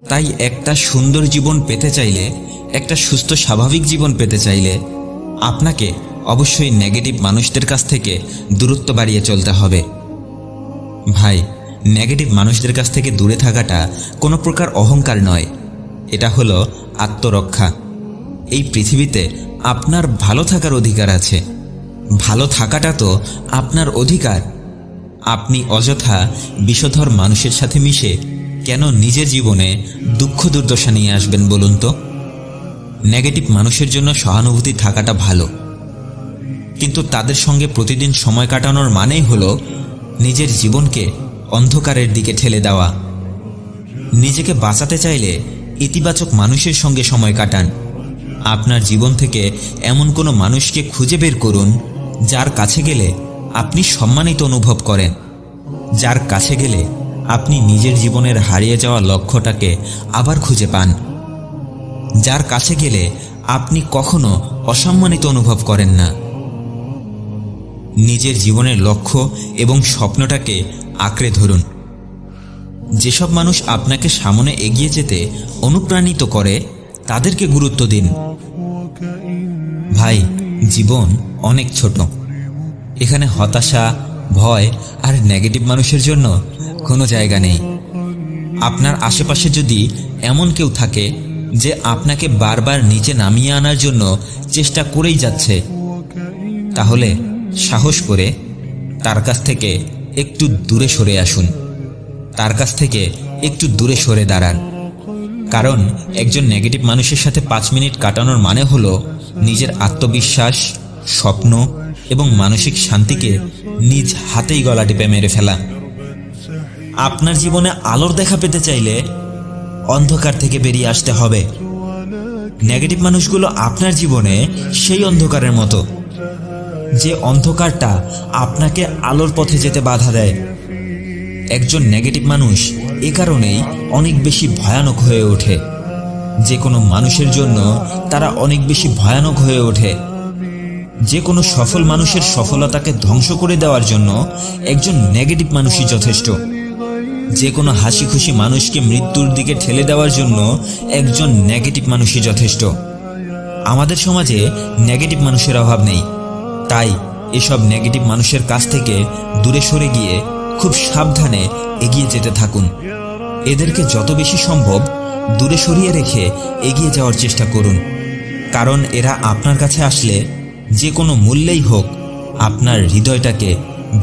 Speaker 1: তাই একটা সুন্দর জীবন পেতে চাইলে, একটা সুস্থ স্বাভাবিক জীবন পেতে চাইলে আপনাকে অবশ্যই নেগেটিভ মানুষদের কাছ থেকে দূরত্ব বাড়িয়ে চলতে হবে। ভাই, নেগেটিভ মানুষদের কাছ থেকে দূরে থাকাটা কোনো প্রকার অহংকার নয়, এটা হলো আত্মরক্ষা। এই পৃথিবীতে আপনার ভালো থাকার অধিকার আছে। ভালো থাকাটা তো আপনার অধিকার। আপনি অযথা বিষধর মানুষের সাথে মিশে কেন নিজের জীবনে দুঃখ দুর্দশা নিয়ে আসবেন বলুন তো? নেগেটিভ মানুষের জন্য সহানুভূতি থাকাটা ভালো, কিন্তু তাদের সঙ্গে প্রতিদিন সময় কাটানোর মানেই হলো নিজের জীবনকে অন্ধকারের দিকে ঠেলে দেওয়া। নিজেকে বাঁচাতে চাইলে ইতিবাচক মানুষের সঙ্গে সময় কাটান। আপনার জীবন থেকে এমন কোনো মানুষকে খুঁজে বের করুন যার কাছে গেলে আপনি সম্মানিত অনুভব করেন, যার কাছে গেলে আপনি নিজের জীবনের হারিয়ে যাওয়া লক্ষ্যটাকে আবার খুঁজে পান, যার কাছে গেলে আপনি কখনো অসম্মানিত অনুভব করেন না। নিজের জীবনের লক্ষ্য এবং স্বপ্নটাকে আঁকড়ে ধরুন। যেসব মানুষ আপনাকে সামনে এগিয়ে যেতে অনুপ্রাণিত করে তাদেরকে গুরুত্ব দিন। ভাই, জীবন অনেক ছোট। এখানে হতাশা, ভয় আর নেগেটিভ মানুষের জন্য কোনো জায়গা নেই। আপনার আশেপাশে যদি এমন কেউ থাকে যে আপনাকে বারবার নিচে নামিয়ে আনার জন্য চেষ্টা করেই যাচ্ছে, তাহলে সাহস করে তার কাছ থেকে একটু দূরে সরে আসুন, তার কাছ থেকে একটু দূরে সরে দাঁড়ান। কারণ একজন নেগেটিভ মানুষের সাথে 5 মিনিট কাটানোর মানে হলো নিজের আত্মবিশ্বাস, স্বপ্ন এবং মানসিক শান্তিকে নিজ হাতেই গলা টিপে মেরে ফেলা। আপনার জীবনে আলোর দেখা পেতে চাইলে অন্ধকার থেকে বেরিয়ে আসতে হবে। নেগেটিভ মানুষগুলো আপনার জীবনে সেই অন্ধকারের মতো, যে অন্ধকারটা আপনাকে আলোর পথে যেতে বাধা দেয়। একজন নেগেটিভ মানুষ এ কারণেই অনেক বেশি ভয়ানক হয়ে ওঠে। যে কোনো মানুষের জন্য তারা অনেক বেশি ভয়ানক হয়ে ওঠে। যে কোনো সফল মানুষের সফলতাকে ধ্বংস করে দেওয়ার জন্য একজন নেগেটিভ মানুষই যথেষ্ট। যে কোনো হাসি খুশি মানুষকে মৃত্যুর দিকে ঠেলে দেওয়ার জন্য একজন নেগেটিভ মানুষই যথেষ্ট। আমাদের সমাজে নেগেটিভ মানুষের অভাব নেই, তাই এসব নেগেটিভ মানুষের কাছ থেকে দূরে সরে গিয়ে খুব সাবধানে এগিয়ে যেতে থাকুন। এদেরকে যত বেশি সম্ভব দূরে সরিয়ে রেখে এগিয়ে যাওয়ার চেষ্টা করুন, কারণ এরা আপনার কাছে আসলে যে কোনো মূল্যেই হোক আপনার হৃদয়টাকে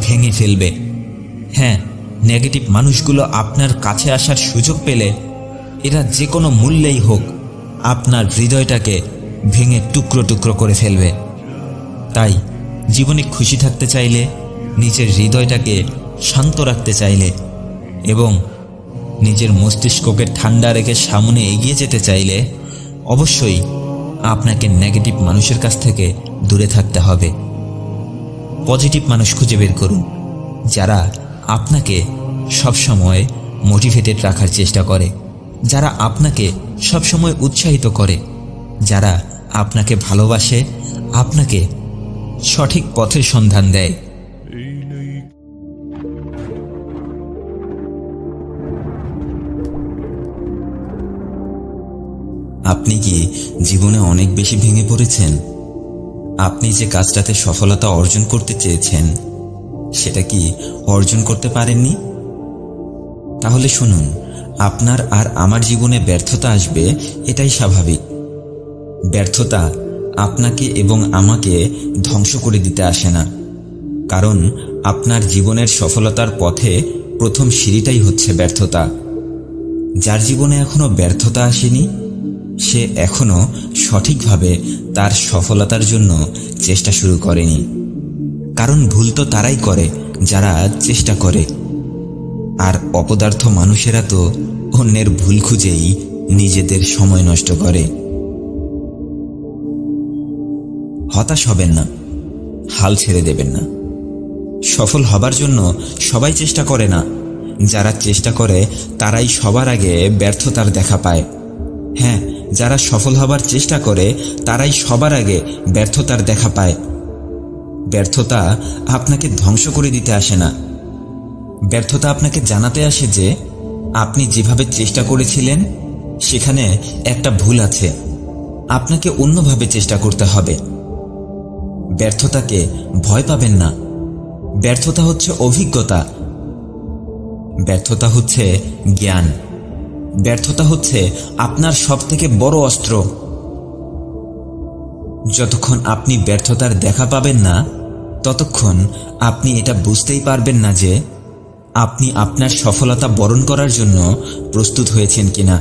Speaker 1: ভেঙে ফেলবে। হ্যাঁ, নেগেটিভ মানুষগুলো আপনার কাছে আসার সুযোগ পেলে এরা যে কোনো মূল্যেই হোক আপনার হৃদয়টাকে ভেঙে টুকরো টুকরো করে ফেলবে। তাই জীবনে খুশি থাকতে চাইলে, নিজের হৃদয়টাকে শান্ত রাখতে চাইলে এবং নিজের মস্তিষ্ককে ঠান্ডা রেখে সামনে এগিয়ে যেতে চাইলে অবশ্যই আপনাকে নেগেটিভ মানুষের কাছ থেকে দূরে থাকতে হবে। পজিটিভ মানুষ খুঁজে বের করুন, যারা আপনাকে সবসময় মোটিভেটেড রাখার চেষ্টা করে, যারা আপনাকে সবসময় উৎসাহিত করে, যারা আপনাকে ভালোবাসে, আপনাকে সঠিক পথের সন্ধান দেয়। আপনি কি জীবনে অনেক বেশি ভেঙে পড়েছেন? আপনি যে কাজটাতে সফলতা অর্জন করতে চেয়েছেন সেটা কি অর্জন করতে পারেননি? তাহলে শুনুন, আপনার আর আমার জীবনে ব্যর্থতা আসবে, এটাই স্বাভাবিক। ব্যর্থতা আপনাকে এবং আমাকে ধ্বংস করে দিতে আসে না, কারণ আপনার জীবনের সফলতার পথে প্রথম সিঁড়িটাই হচ্ছে ব্যর্থতা। যার জীবনে এখনো ব্যর্থতা আসেনি সে এখনো সঠিকভাবে তার সফলতার জন্য চেষ্টা শুরু করেনি, কারণ ভুল তো তারাই করে যারা চেষ্টা করে, আর অপদার্থ মানুষেরা তো অন্যের ভুল খুঁজেই নিজেদের সময় নষ্ট করে। হতাশ হবেন না, হাল ছেড়ে দেবেন না। সফল হবার জন্য সবাই চেষ্টা করে না, যারা চেষ্টা করে তারাই সবার আগে ব্যর্থতার দেখা পায়। হ্যাঁ, যারা সফল হবার চেষ্টা করে তারাই সবার আগে ব্যর্থতার দেখা পায়। ব্যর্থতা আপনাকে ধ্বংস করে দিতে আসে না। ব্যর্থতা আপনাকে জানাতে আসে যে আপনি যেভাবে চেষ্টা করেছিলেন সেখানে একটা ভুল আছে, আপনাকে অন্যভাবে চেষ্টা করতে হবে। ব্যর্থতাকে ভয় পাবেন না। ব্যর্থতা হচ্ছে অভিজ্ঞতা, ব্যর্থতা হচ্ছে জ্ঞান, ব্যর্থতা হচ্ছে আপনার সবথেকে বড় অস্ত্র। যতক্ষণ আপনি ব্যর্থতার দেখা পাবেন না ততক্ষণ আপনি এটা বুঝতেই পারবেন না যে আপনি আপনার সফলতা বরণ করার জন্য প্রস্তুত হয়েছেন কিনা।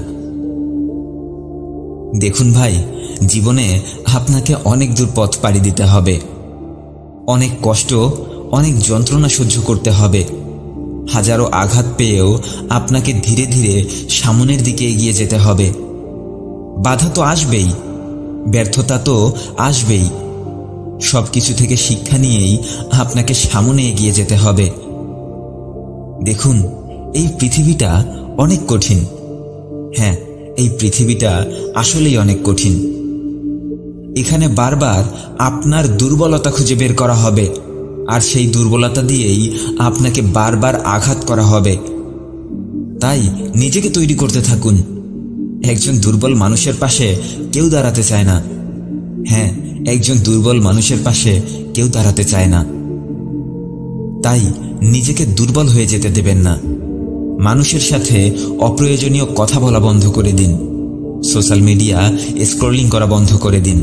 Speaker 1: দেখুন ভাই, জীবনে আপনাকে অনেক দূর পথ পাড়ি দিতে হবে, অনেক কষ্ট, অনেক যন্ত্রণা সহ্য করতে হবে। হাজারো আঘাত পেয়েও আপনাকে ধীরে ধীরে সামনের দিকে এগিয়ে যেতে হবে। বাধা তো আসবেই, ব্যর্থতা তো আসবেই। সবকিছু থেকে শিক্ষা নিয়েই আপনাকে সামনে এগিয়ে যেতে হবে। দেখুন, এই পৃথিবীটা অনেক কঠিন। হ্যাঁ, এই পৃথিবীটা আসলেই অনেক কঠিন। এখানে বারবার আপনার দুর্বলতা খুঁজে বের করা হবে, আর সেই দুর্বলতা দিয়েই আপনাকে বারবার আঘাত করা হবে। তাই নিজেকে তৈরি করতে থাকুন। একজন দুর্বল মানুষের পাশে কেউ দাঁড়াতে চায় না। হ্যাঁ, একজন দুর্বল মানুষের পাশে কেউ দাঁড়াতে চায় না। তাই নিজেকে দুর্বল হয়ে যেতে দেবেন না। মানুষের সাথে অপ্রয়োজনীয় কথা বলা বন্ধ করে দিন। সোশ্যাল মিডিয়া স্ক্রলিং করা বন্ধ করে দিন।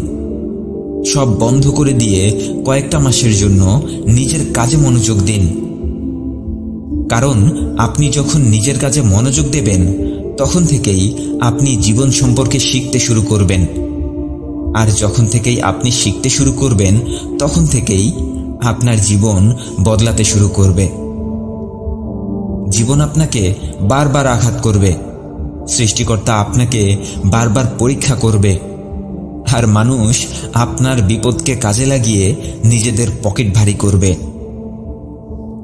Speaker 1: সব বন্ধ করে দিয়ে কয়েকটা মাসের জন্য নিজের কাজে মনোযোগ দিন। কারণ আপনি যখন নিজের কাজে মনোযোগ দেবেন তখন থেকেই আপনি জীবন সম্পর্কে শিখতে শুরু করবেন। আর যখন থেকেই আপনি শিখতে শুরু করবেন তখন থেকেই আপনার জীবন বদলাতে শুরু করবে। জীবন আপনাকে বারবার আঘাত করবে, সৃষ্টিকর্তা আপনাকে বারবার পরীক্ষা করবে, আর মানুষ আপনার বিপদকে কাজে লাগিয়ে নিজেদের পকেট ভারী করবে।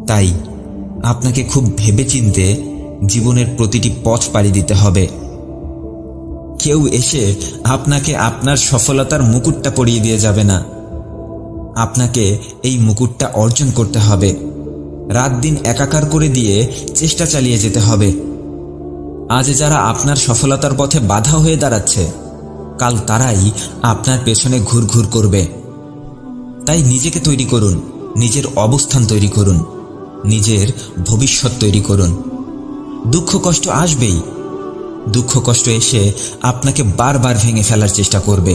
Speaker 1: তাই আপনাকে খুব ভেবেচিন্তে জীবনের প্রতিটি পথ পাড়ি দিতে হবে। কেউ এসে আপনাকে আপনার সফলতার মুকুটটা পরিয়ে দিয়ে যাবে না। আপনাকে এই মুকুটটা অর্জন করতে হবে। রাত দিন একাকার করে দিয়ে চেষ্টা চালিয়ে যেতে হবে। আজ যারা আপনার সফলতার পথে বাধা হয়ে দাঁড়াচ্ছে, কাল তারাই আপনার পেছনে ঘুরঘুর করবে। তাই নিজেকে তৈরি করুন, নিজের অবস্থান তৈরি করুন, নিজের ভবিষ্যৎ তৈরি করুন। দুঃখ কষ্ট আসবেই। দুঃখ কষ্ট এসে আপনাকে বারবার ভেঙে ফেলার চেষ্টা করবে,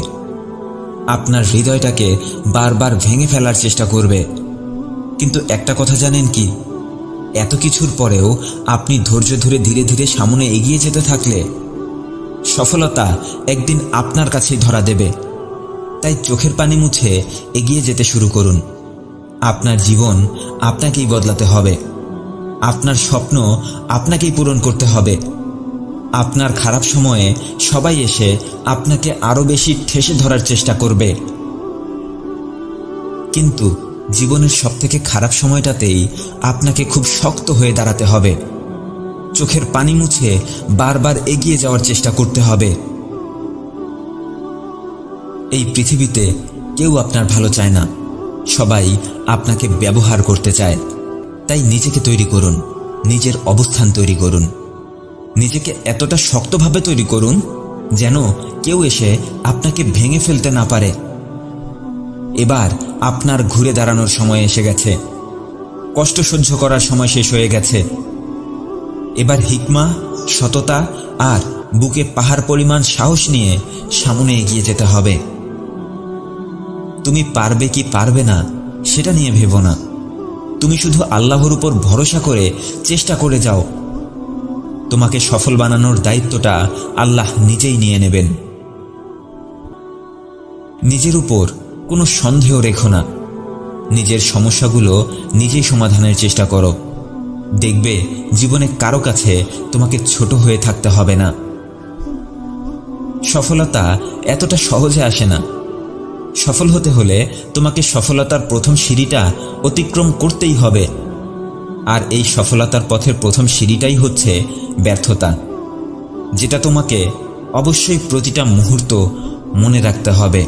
Speaker 1: আপনার হৃদয়টাকে বারবার ভেঙে ফেলার চেষ্টা করবে। কিন্তু একটা কথা জানেন কি, এত কিছুর পরেও আপনি ধৈর্য ধরে ধীরে ধীরে সামনে এগিয়ে যেতে থাকলে সফলতা একদিন আপনার কাছেই ধরা দেবে। তাই চোখের পানি মুছে এগিয়ে যেতে শুরু করুন। আপনার জীবন আপনাকেই বদলাতে হবে, আপনার স্বপ্ন আপনাকেই পূরণ করতে হবে। আপনার খারাপ সময়ে সবাই এসে আপনাকে আরো বেশি ঠেসে ধরার চেষ্টা করবে, কিন্তু জীবনের সবথেকে খারাপ সময়টাতেই আপনাকে খুব শক্ত হয়ে দাঁড়াতে হবে। চোখের পানি মুছে বারবার এগিয়ে যাওয়ার চেষ্টা করতে হবে। এই পৃথিবীতে কেউ আপনার ভালো চায় না, সবাই আপনাকে ব্যবহার করতে চায়। তাই নিজেকে তৈরি করুন, নিজের অবস্থান তৈরি করুন, নিজেকে এতটা শক্তভাবে তৈরি করুন যেন কেউ এসে আপনাকে ভেঙে ফেলতে না পারে। এবার আপনার ঘুরে দাঁড়ানোর সময় এসে গেছে। কষ্ট সহ্য করার সময় শেষ হয়ে গেছে। এবার হিকমা, সততা আর বুকে পাহাড় পরিমাণ সাহস নিয়ে সামনে এগিয়ে যেতে হবে। তুমি পারবে কি পারবে না সেটা নিয়ে ভেবো না। তুমি শুধু আল্লাহর উপর ভরসা করে চেষ্টা করে যাও। তোমাকে সফল বানানোর দায়িত্বটা আল্লাহ নিজেই নিয়ে নেবেন। নিজের উপর কোনো সন্দেহ রেখো না। নিজের সমস্যাগুলো নিজেই সমাধানের চেষ্টা করো। দেখবে জীবনে কারো কাছে তোমাকে ছোট হয়ে থাকতে হবে না। সফলতা এতটা সহজে আসে না। সফল হতে হলে তোমাকে সফলতার প্রথম সিঁড়িটা অতিক্রম করতেই হবে। আর এই সফলতার পথের প্রথম সিঁড়িটাই হচ্ছে ব্যর্থতা, যেটা তোমাকে অবশ্যই প্রতিটা মুহূর্ত মনে রাখতে হবে।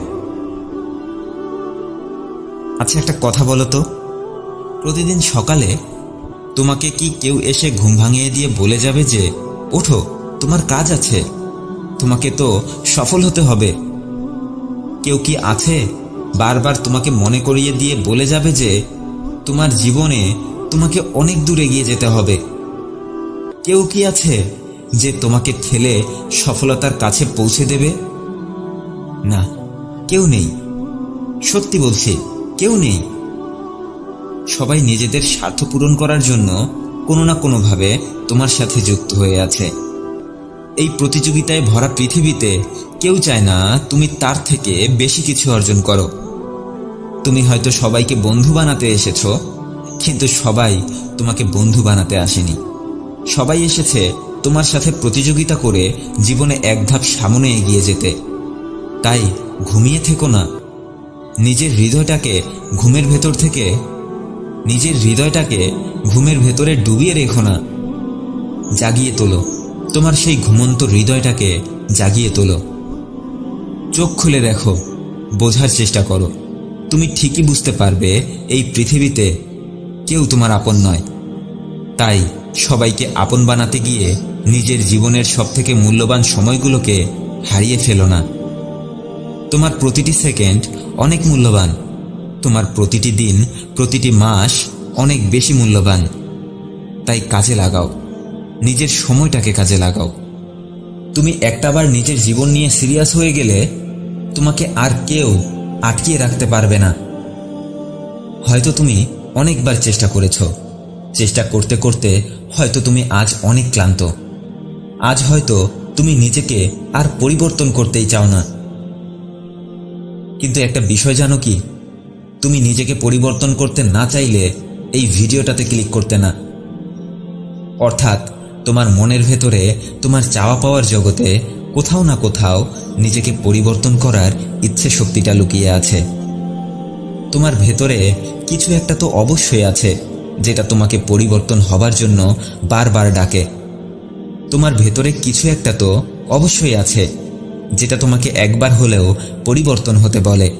Speaker 1: আচ্ছা, একটা কথা বলো তো, প্রতিদিন সকালে তোমাকে কি কেউ এসে ঘুম ভাঙিয়ে দিয়ে বলে যাবে যে ওঠো, তোমার কাজ আছে, তোমাকে তো সফল হতে হবে? কেউ কি আছে বারবার তোমাকে মনে করিয়ে দিয়ে বলে যাবে যে তোমার জীবনে তোমাকে অনেক দূর এগিয়ে যেতে হবে? কেউ কি আছে যে তোমাকে ঠেলে সফলতার কাছে পৌঁছে দেবে? না, কেউ নেই। সত্যি বলছি, কেউ নেই। সবাই নিজেদের স্বার্থ পূরণ করার জন্য কোনো না কোনোভাবে তোমার সাথে যুক্ত হয়ে আছে। এই প্রতিযোগিতায় ভরা পৃথিবীতে কেউ চায় না তুমি তার থেকে বেশি কিছু অর্জন করো। তুমি হয়তো সবাইকে বন্ধু বানাতে এসেছো, কিন্তু সবাই তোমাকে বন্ধু বানাতে আসেনি। সবাই এসেছে তোমার সাথে প্রতিযোগিতা করে জীবনে এক ধাপ সামনে এগিয়ে যেতে। তাই ঘুমিয়ে থেকো না। নিজের হৃদয়টাকে ঘুমের ভেতরে ডুবিয়ে রেখো না। জাগিয়ে তোলো, তোমার সেই ঘুমন্ত হৃদয়টাকে জাগিয়ে তোলো। চোখ খুলে দেখো, বোঝার চেষ্টা করো। তুমি ঠিকই বুঝতে পারবে এই পৃথিবীতে কেউ তোমার আপন নয়। তাই সবাইকে আপন বানাতে গিয়ে নিজের জীবনের সবথেকে মূল্যবান সময়গুলোকে হারিয়ে ফেলো না। তোমার প্রতিটি সেকেন্ড অনেক মূল্যবান। তোমার প্রতিটি দিন, প্রতিটি মাস অনেক বেশি মূল্যবান। তাই কাজে লাগাও, নিজের সময়টাকে কাজে লাগাও। তুমি একটাবার নিজের জীবন নিয়ে সিরিয়াস হয়ে গেলে তোমাকে আর কেউ আটকিয়ে রাখতে পারবে না। হয়তো তুমি অনেকবার চেষ্টা করেছো, চেষ্টা করতে করতে হয়তো তুমি আজ অনেক ক্লান্ত। আজ হয়তো তুমি নিজেকে আর পরিবর্তন করতেই চাও না। কিন্তু একটা বিষয় জানো কি, তুমি নিজেকে পরিবর্তন করতে না চাইলে এই ভিডিওটাতে ক্লিক করতে না। অর্থাৎ তোমার মনের ভেতরে, তোমার চাওয়া পাওয়ার জগতে কোথাও না কোথাও নিজেকে পরিবর্তন করার ইচ্ছে শক্তিটা লুকিয়ে আছে। তোমার ভেতরে কিছু একটা তো অবশ্যই আছে যেটা তোমাকে পরিবর্তন হবার জন্য বারবার ডাকে। তোমার ভেতরে কিছু একটা তো অবশ্যই আছে যেটা তোমাকে একবার হলেও পরিবর্তন হতে বলে।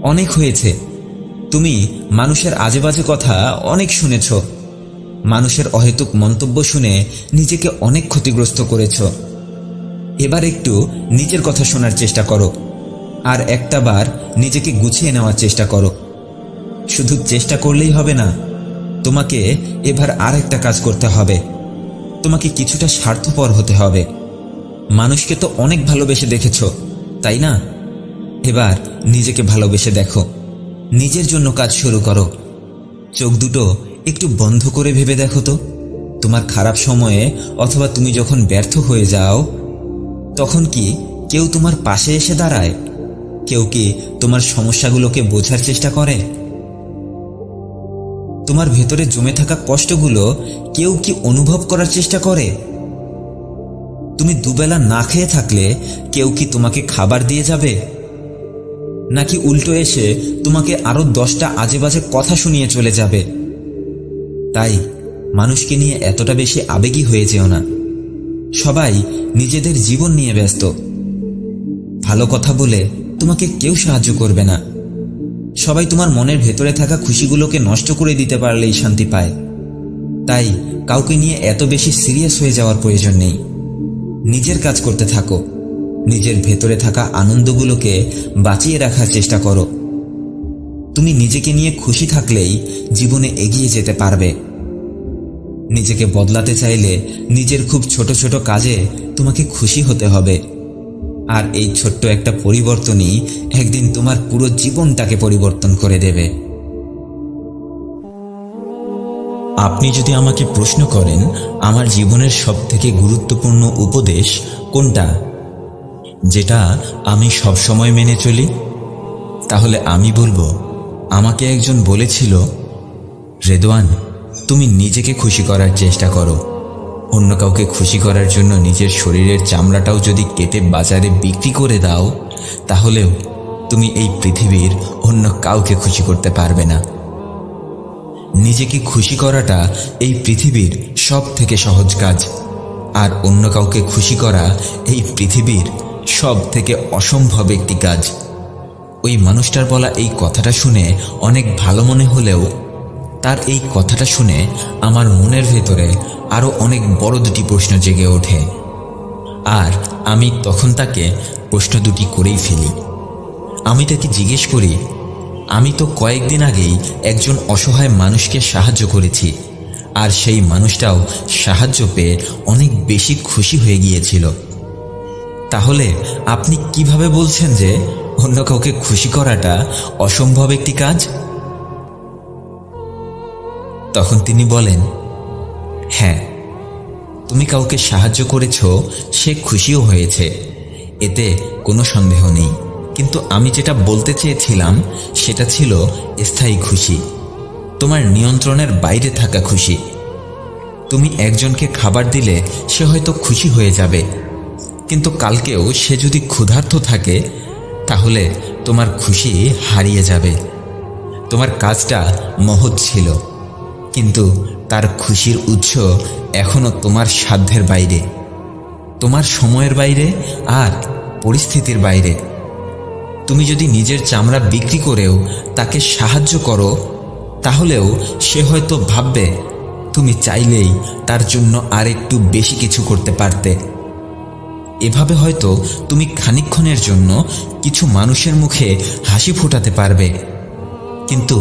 Speaker 1: অনেক হয়েছে, তুমি মানুষের আজেবাজে কথা অনেক শুনেছ। মানুষের অহেতুক মন্তব্য শুনে নিজেকে অনেক ক্ষতিগ্রস্ত করেছ। এবার একটু নিজের কথা শোনার চেষ্টা করো, আর একটাবার নিজেকে গুছিয়ে নেওয়ার চেষ্টা করো। শুধু চেষ্টা করলেই হবে না, তোমাকে এবার আর একটা কাজ করতে হবে। তোমাকে কিছুটা স্বার্থপর হতে হবে। মানুষকে তো অনেক ভালোবেসে দেখেছ, তাই না? এবার নিজেকে ভালোবেসে দেখো। নিজের জন্য কাজ শুরু করো। চোখ দুটো একটু বন্ধ করে ভেবে দেখো তো, তোমার খারাপ সময়ে অথবা তুমি যখন ব্যর্থ হয়ে যাও, তখন কি কেউ তোমার পাশে এসে দাঁড়ায়? কেউ কি তোমার সমস্যাগুলোকে বোঝার চেষ্টা করে? তোমার ভেতরে জমে থাকা কষ্টগুলো কেউ কি অনুভব করার চেষ্টা করে? তুমি দুবেলা না খেয়ে থাকলে কেউ কি তোমাকে খাবার দিয়ে যাবে? নাকি উল্টো এসে তোমাকে আরো 10টা আজেবাজে কথা শুনিয়ে চলে যাবে? তাই মানুষকে নিয়ে এতটা বেশি আবেগী হয়ে যেও না। সবাই নিজেদের জীবন নিয়ে ব্যস্ত। ভালো কথা বলে তোমাকে কেউ সাহায্য করবে না। সবাই তোমার মনের ভেতরে থাকা খুশিগুলোকে নষ্ট করে দিতে পারলেই শান্তি পায়। তাই কাউকে নিয়ে এত বেশি সিরিয়াস হয়ে যাওয়ার প্রয়োজন নেই। নিজের কাজ করতে থাকো। নিজের ভেতরে থাকা আনন্দগুলোকে বাঁচিয়ে রাখার চেষ্টা করো। তুমি নিজেকে নিয়ে খুশি থাকলেই জীবনে এগিয়ে যেতে পারবে। নিজেকে বদলাতে চাইলে নিজের খুব ছোট ছোট কাজে তোমাকে খুশি হতে হবে। আর এই ছোট্ট একটা পরিবর্তনই একদিন তোমার পুরো জীবনটাকে পরিবর্তন করে দেবে। আপনি যদি আমাকে প্রশ্ন করেন আমার জীবনের সবথেকে গুরুত্বপূর্ণ উপদেশ কোনটা, যেটা আমি সব সময় মেনে চলি, তাহলে আমি বলবো, আমাকে একজন বলেছিল, রেদওয়ান, তুমি নিজেকে খুশি করার চেষ্টা করো। অন্য কাউকে খুশি করার জন্য নিজের শরীরের চামড়াটাও যদি কেটে বাজারে বিক্রি করে দাও, তাহলেও তুমি এই পৃথিবীর অন্য কাউকে খুশি করতে পারবে না। নিজেকে খুশি করাটা এই পৃথিবীর সব থেকে সহজ কাজ। আর অন্য কাউকে খুশি করা এই পৃথিবীর সব থেকে অসম্ভব একটি কাজ। ওই মানুষটার বলা এই কথাটা শুনে অনেক ভালো মনে হলেও তার এই কথাটা শুনে আমার মনের ভেতরে আরও অনেক বড় দুটি প্রশ্ন জেগে ওঠে। আর আমি তখন তাকে প্রশ্ন দুটি করেই ফেলি। আমি তাকে জিজ্ঞেস করি, আমি তো কয়েকদিন আগেই একজন অসহায় মানুষকে সাহায্য করেছি, আর সেই মানুষটাও সাহায্য পেয়ে অনেক বেশি খুশি হয়ে গিয়েছিল। তাহলে আপনি কিভাবে বলছেন যে অন্য কাউকে খুশি করাটা অসম্ভব একটি কাজ? তখন তিনি বলেন, হ্যাঁ, তুমি কাউকে সাহায্য করেছ, সে খুশিও হয়েছে, এতে কোনো সন্দেহ নেই। কিন্তু আমি যেটা বলতে চেয়েছিলাম সেটা ছিল স্থায়ী খুশি, তোমার নিয়ন্ত্রণের বাইরে থাকা খুশি। তুমি একজনকে খাবার দিলে সে হয়তো খুশি হয়ে যাবে, কিন্তু কালকেও সে যদি ক্ষুধার্ত থাকে তাহলে তোমার খুশি হারিয়ে যাবে। তোমার কাজটা মহৎ ছিল, কিন্তু তার খুশির উৎস এখনো তোমার সাধ্যের বাইরে, তোমার সময়ের বাইরে আর পরিস্থিতির বাইরে। তুমি যদি নিজের চামড়া বিক্রি করেও তাকে সাহায্য করো, তাহলেও সে হয়তো ভাববে তুমি চাইলেই তার জন্য আর একটু বেশি কিছু করতে পারতে। এভাবে হয়তো তুমি খানিকক্ষণের জন্য কিছু মানুষের মুখে হাসি ফোটাতে পারবে, কিন্তু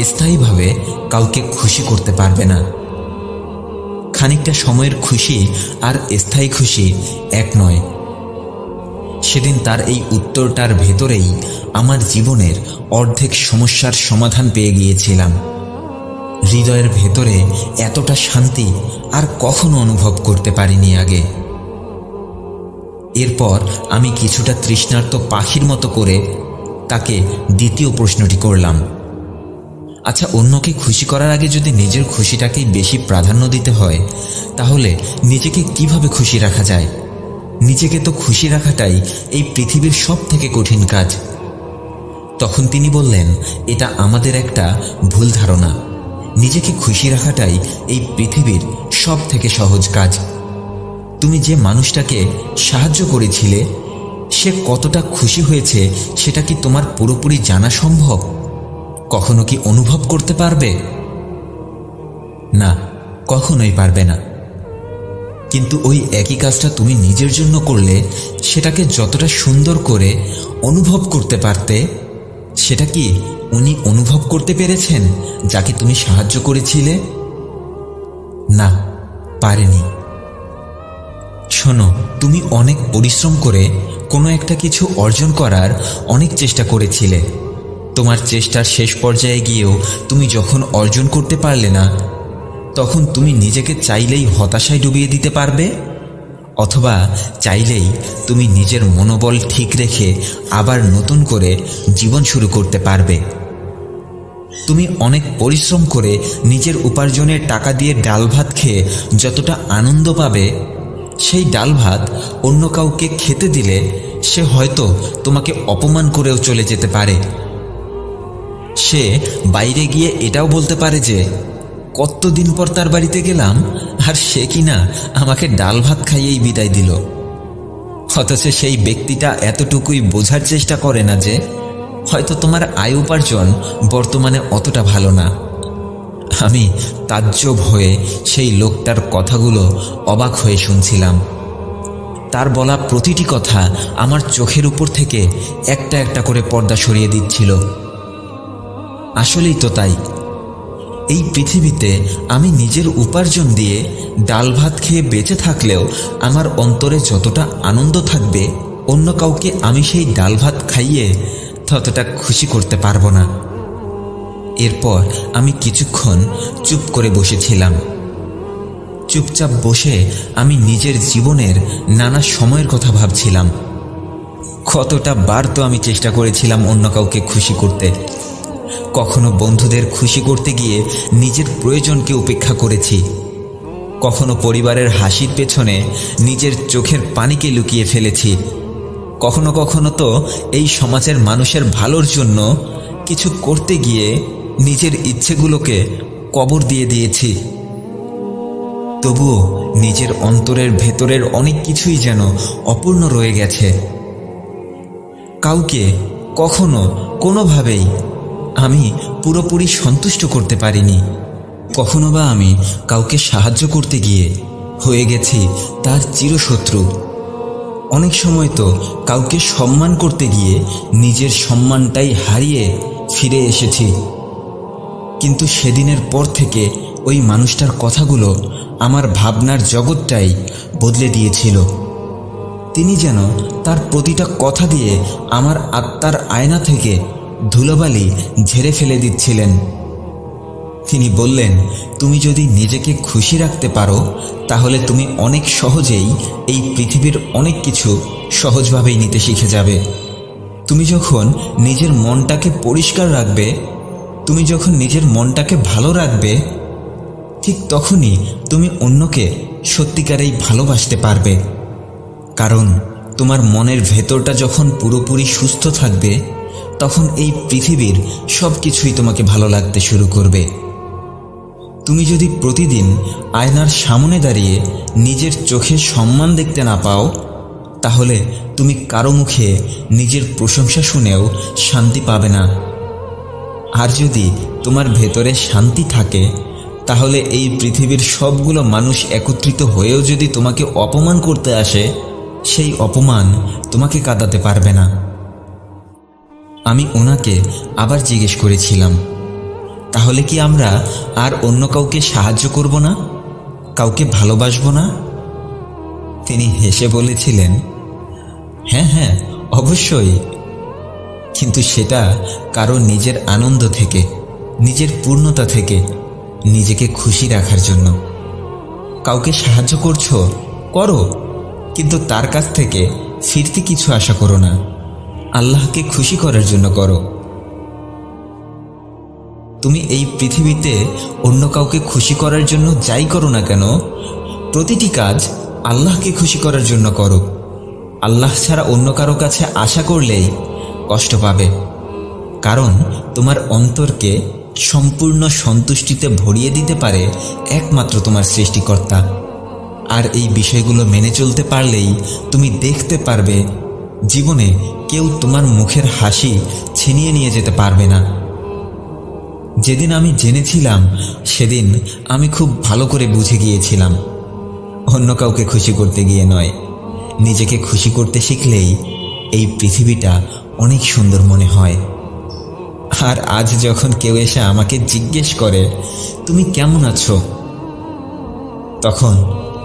Speaker 1: স্থায়ীভাবে কাউকে খুশি করতে পারবে না। খানিকটা সময়ের খুশি আর স্থায়ী খুশি এক নয়। সেদিন তার এই উত্তরটার ভেতরেই আমার জীবনের অর্ধেক সমস্যার সমাধান পেয়ে গিয়েছিলাম। হৃদয়ের ভেতরে এতটা শান্তি আর কখনো অনুভব করতে পারিনি আগে। এরপর আমি কিছুটা তৃষ্ণার্ত পাখির মতো করে তাকে দ্বিতীয় প্রশ্নটি করলাম, আচ্ছা, অন্যকে খুশি করার আগে যদি নিজের খুশিটাকেই বেশি প্রাধান্য দিতে হয়, তাহলে নিজেকে কিভাবে খুশি রাখা যায়? নিজেকে তো খুশি রাখাটাই এই পৃথিবীর সব থেকে কঠিন কাজ। তখন তিনি বললেন, এটা আমাদের একটা ভুল ধারণা। নিজেকে খুশি রাখাটাই এই পৃথিবীর সব থেকে সহজ কাজ। তুমি যে মানুষটাকে সাহায্য করেছিলে সে কতটা খুশি হয়েছে সেটা কি তোমার পুরোপুরি জানা সম্ভব? কখনো কি অনুভব করতে পারবে? না, কখনোই পারবে না। কিন্তু ওই একই কাজটা তুমি নিজের জন্য করলে সেটাকে যতটা সুন্দর করে অনুভব করতে পারতে, সেটা কি উনি অনুভব করতে পেরেছেন যাকে তুমি সাহায্য করেছিলে? না, পারেনি। শোনো, তুমি অনেক পরিশ্রম করে কোনো একটা কিছু অর্জন করার অনেক চেষ্টা করেছিলে। তোমার চেষ্টার শেষ পর্যায়ে গিয়েও তুমি যখন অর্জন করতে পারলে না, তখন তুমি নিজেকে চাইলেই হতাশায় ডুবিয়ে দিতে পারবে, অথবা চাইলেই তুমি নিজের মনোবল ঠিক রেখে আবার নতুন করে জীবন শুরু করতে পারবে। তুমি অনেক পরিশ্রম করে নিজের উপার্জনের টাকা দিয়ে ডাল ভাত খেয়ে যতটা আনন্দ পাবে, সেই ডাল ভাত অন্য কাউকে খেতে দিলে সে হয়তো তোমাকে অপমান করেও চলে যেতে পারে। সে বাইরে গিয়ে এটাও বলতে পারে যে কতদিন পর তার বাড়িতে গেলাম আর সে কিনা আমাকে ডাল ভাত খাইয়েই বিদায় দিল। অথচ সেই ব্যক্তিটা এতটুকুই বোঝার চেষ্টা করে না যে হয়তো তোমার আয় উপার্জন বর্তমানে অতটা ভালো না। আমি তাজ্জব হয়ে সেই লোকটার কথাগুলো অবাক হয়ে শুনছিলাম। তার বলা প্রতিটি কথা আমার চোখের উপর থেকে একটা একটা করে পর্দা সরিয়ে দিচ্ছিল। আসলেই তো তাই। এই পৃথিবীতে আমি নিজের উপার্জন দিয়ে ডাল ভাত খেয়ে বেঁচে থাকলেও আমার অন্তরে যতটা আনন্দ থাকবে, অন্য কাউকে আমি সেই ডাল ভাত খাইয়ে ততটা খুশি করতে পারবো না। এরপর আমি কিছুক্ষণ চুপ করে বসেছিলাম। চুপচাপ বসে আমি নিজের জীবনের নানা সময়ের কথা ভাবছিলাম। কতটা বার তো আমি চেষ্টা করেছিলাম অন্য কাউকে খুশি করতে। কখনো বন্ধুদের খুশি করতে গিয়ে নিজের প্রয়োজনকে উপেক্ষা করেছি, কখনো পরিবারের হাসির পেছনে নিজের চোখের পানিকে লুকিয়ে ফেলেছি, কখনো কখনো তো এই সমাজের মানুষের ভালোর জন্য কিছু করতে গিয়ে নিজের ইচ্ছেগুলোকে কবর দিয়ে দিয়েছি। তবুও নিজের অন্তরের ভেতরের অনেক কিছুই যেন অপূর্ণ রয়ে গেছে। কাউকে কখনো কোনোভাবেই আমি পুরোপুরি সন্তুষ্ট করতে পারিনি। কখনো বা আমি কাউকে সাহায্য করতে গিয়ে হয়ে গেছি তার চিরশত্রু। অনেক সময় তো কাউকে সম্মান করতে গিয়ে নিজের সম্মানটাই হারিয়ে ফিরে এসেছি। কিন্তু সেদিনের পর থেকে ওই মানুষটার কথাগুলো আমার ভাবনার জগৎটাই বদলে দিয়েছিল। তিনি যেন তার প্রতিটা কথা দিয়ে আমার আত্মার আয়না থেকে ধুলোবালি ঝেড়ে ফেলে দিচ্ছিলেন। তিনি বললেন, তুমি যদি নিজেকে খুশি রাখতে পারো তাহলে তুমি অনেক সহজেই এই পৃথিবীর অনেক কিছু সহজভাবেই নিতে শিখে যাবে। তুমি যখন নিজের মনটাকে পরিষ্কার রাখবে, তুমি যখন নিজের মনটাকে ভালো রাখবে, ঠিক তখনই তুমি অন্যকে সত্যিকারেই ভালোবাসতে পারবে। কারণ তোমার মনের ভেতরটা যখন পুরোপুরি সুস্থ থাকবে, তখন এই পৃথিবীর সব কিছুই তোমাকে ভালো লাগতে শুরু করবে। তুমি যদি প্রতিদিন আয়নার সামনে দাঁড়িয়ে নিজের চোখে সম্মান দেখতে না পাও, তাহলে তুমি কারো মুখে নিজের প্রশংসা শুনেও শান্তি পাবে না। আর যদি তোমার ভেতরে শান্তি থাকে, তাহলে এই পৃথিবীর সবগুলো মানুষ একত্রিত হয়েও যদি তোমাকে অপমান করতে আসে, সেই অপমান তোমাকে কাঁদাতে পারবে না। আমি ওনাকে আবার জিজ্ঞেস করেছিলাম, তাহলে কি আমরা আর অন্য কাউকে সাহায্য করব না, কাউকে ভালোবাসবো না? তিনি হেসে বলেছিলেন, হ্যাঁ হ্যাঁ, অবশ্যই, কিন্তু সেটা কারো নিজের আনন্দ থেকে, নিজের পূর্ণতা থেকে, নিজেকে খুশি রাখার জন্য। কাউকে সাহায্য করছো, করো, কিন্তু তার কাছ থেকে ফিরতি কিছু আশা করো না। আল্লাহকে খুশি করার জন্য করো। তুমি এই পৃথিবীতে অন্য কাউকে খুশি করার জন্য যাই করো না কেন, প্রতিটি কাজ আল্লাহকে খুশি করার জন্য করো। আল্লাহ ছাড়া অন্য কারো কাছে আশা করলেই কষ্ট পাবে। কারণ তোমার অন্তরকে সম্পূর্ণ সন্তুষ্টিতে ভরিয়ে দিতে পারে একমাত্র তোমার সৃষ্টিকর্তা। আর এই বিষয়গুলো মেনে চলতে পারলেই তুমি দেখতে পারবে জীবনে কেউ তোমার মুখের হাসি ছিনিয়ে নিয়ে যেতে পারবে না। যেদিন আমি জেনেছিলাম, সেদিন আমি খুব ভালো করে বুঝে গিয়েছিলাম, অন্য কাউকে খুশি করতে গিয়ে নয়, নিজেকে খুশি করতে শিখলেই এই পৃথিবীটা অনেক সুন্দর মনে হয়। আর আজ যখন কেউ এসে আমাকে জিজ্ঞেস করে, তুমি কেমন আছো, তখন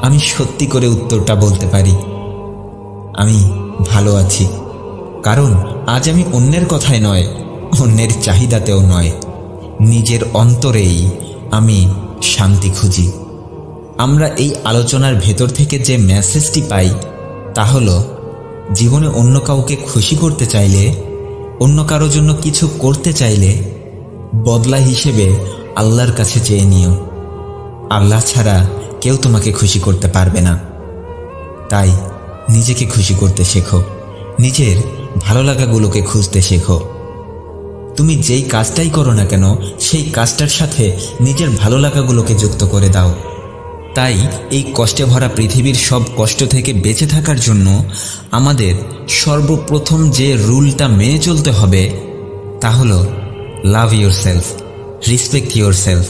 Speaker 1: আমি সত্যি করে উত্তরটা বলতে পারি, আমি ভালো আছি। কারণ আজ আমি অন্যের কথায় নয়, অন্যের চাহিদাতেও নয়, নিজের অন্তরেই আমি শান্তি খুঁজি। আমরা এই আলোচনার ভেতর থেকে যে মেসেজটি পাই, তা হলো জীবনে অন্য কাউকে খুশি করতে চাইলে, অন্য কারো জন্য কিছু করতে চাইলে বদলা হিসেবে আল্লাহর কাছে চেয়ে নিও। আল্লাহ ছাড়া কেউ তোমাকে খুশি করতে পারবে না। তাই নিজেকে খুশি করতে শেখো, নিজের ভালো লাগাগুলোকে খুঁজতে শেখো। তুমি যেই কাজটাই করো না কেন, সেই কাজটার সাথে নিজের ভালো লাগাগুলোকে যুক্ত করে দাও। তাই এই কষ্টে ভরা পৃথিবীর সব কষ্ট থেকে বেঁচে থাকার জন্য আমাদের সর্বপ্রথম যে রুলটা মেনে চলতে হবে, তা হলো লাভ ইয়োরসেলফ, রেসপেক্ট ইয়োরসেলফ।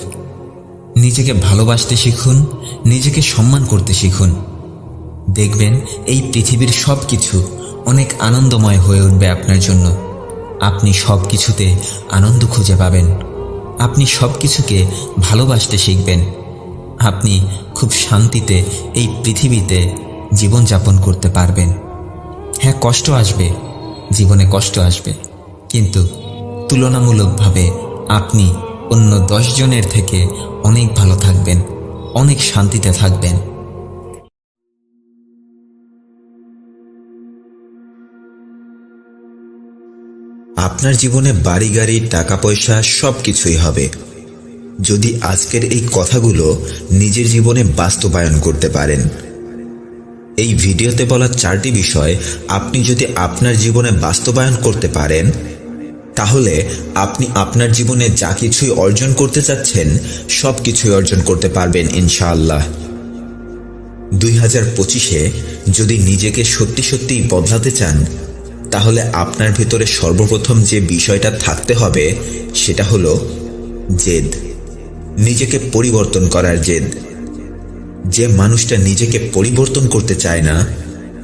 Speaker 1: নিজেকে ভালোবাসতে শিখুন, নিজেকে সম্মান করতে শিখুন। দেখবেন এই পৃথিবীর সব কিছু অনেক আনন্দময় হয়ে উঠবে আপনার জন্য। আপনি সব কিছুতে আনন্দ খুঁজে পাবেন, আপনি সব কিছুকে ভালোবাসতে শিখবেন। আপনি খুব শান্তিতে এই পৃথিবীতে জীবনযাপন করতে পারবেন। হ্যাঁ, কষ্ট আসবে, জীবনে কষ্ট আসবে, কিন্তু তুলনামূলকভাবে আপনি অন্য 10 জনের থেকে অনেক ভালো থাকবেন, অনেক শান্তিতে থাকবেন।
Speaker 2: আপনার জীবনে বাড়ি গাড়ি টাকা পয়সা সব কিছুই হবে যদি আজকের এই কথাগুলো নিজের জীবনে বাস্তবায়ন করতে পারেন। এই ভিডিওতে বলা 4টি বিষয় আপনি যদি আপনার জীবনে বাস্তবায়ন করতে পারেন, তাহলে আপনি আপনার জীবনে যা কিছুই অর্জন করতে চাচ্ছেন সব কিছুই অর্জন করতে পারবেন ইনশাআল্লাহ। 2025-এ যদি নিজেকে সত্যি সত্যিই বদলাতে চান, তাহলে আপনার ভেতরে সর্বপ্রথম যে বিষয়টা থাকতে হবে সেটা হলো জেদ। নিজেকে পরিবর্তন করার জেদ। যে মানুষটা নিজেকে পরিবর্তন করতে চায় না,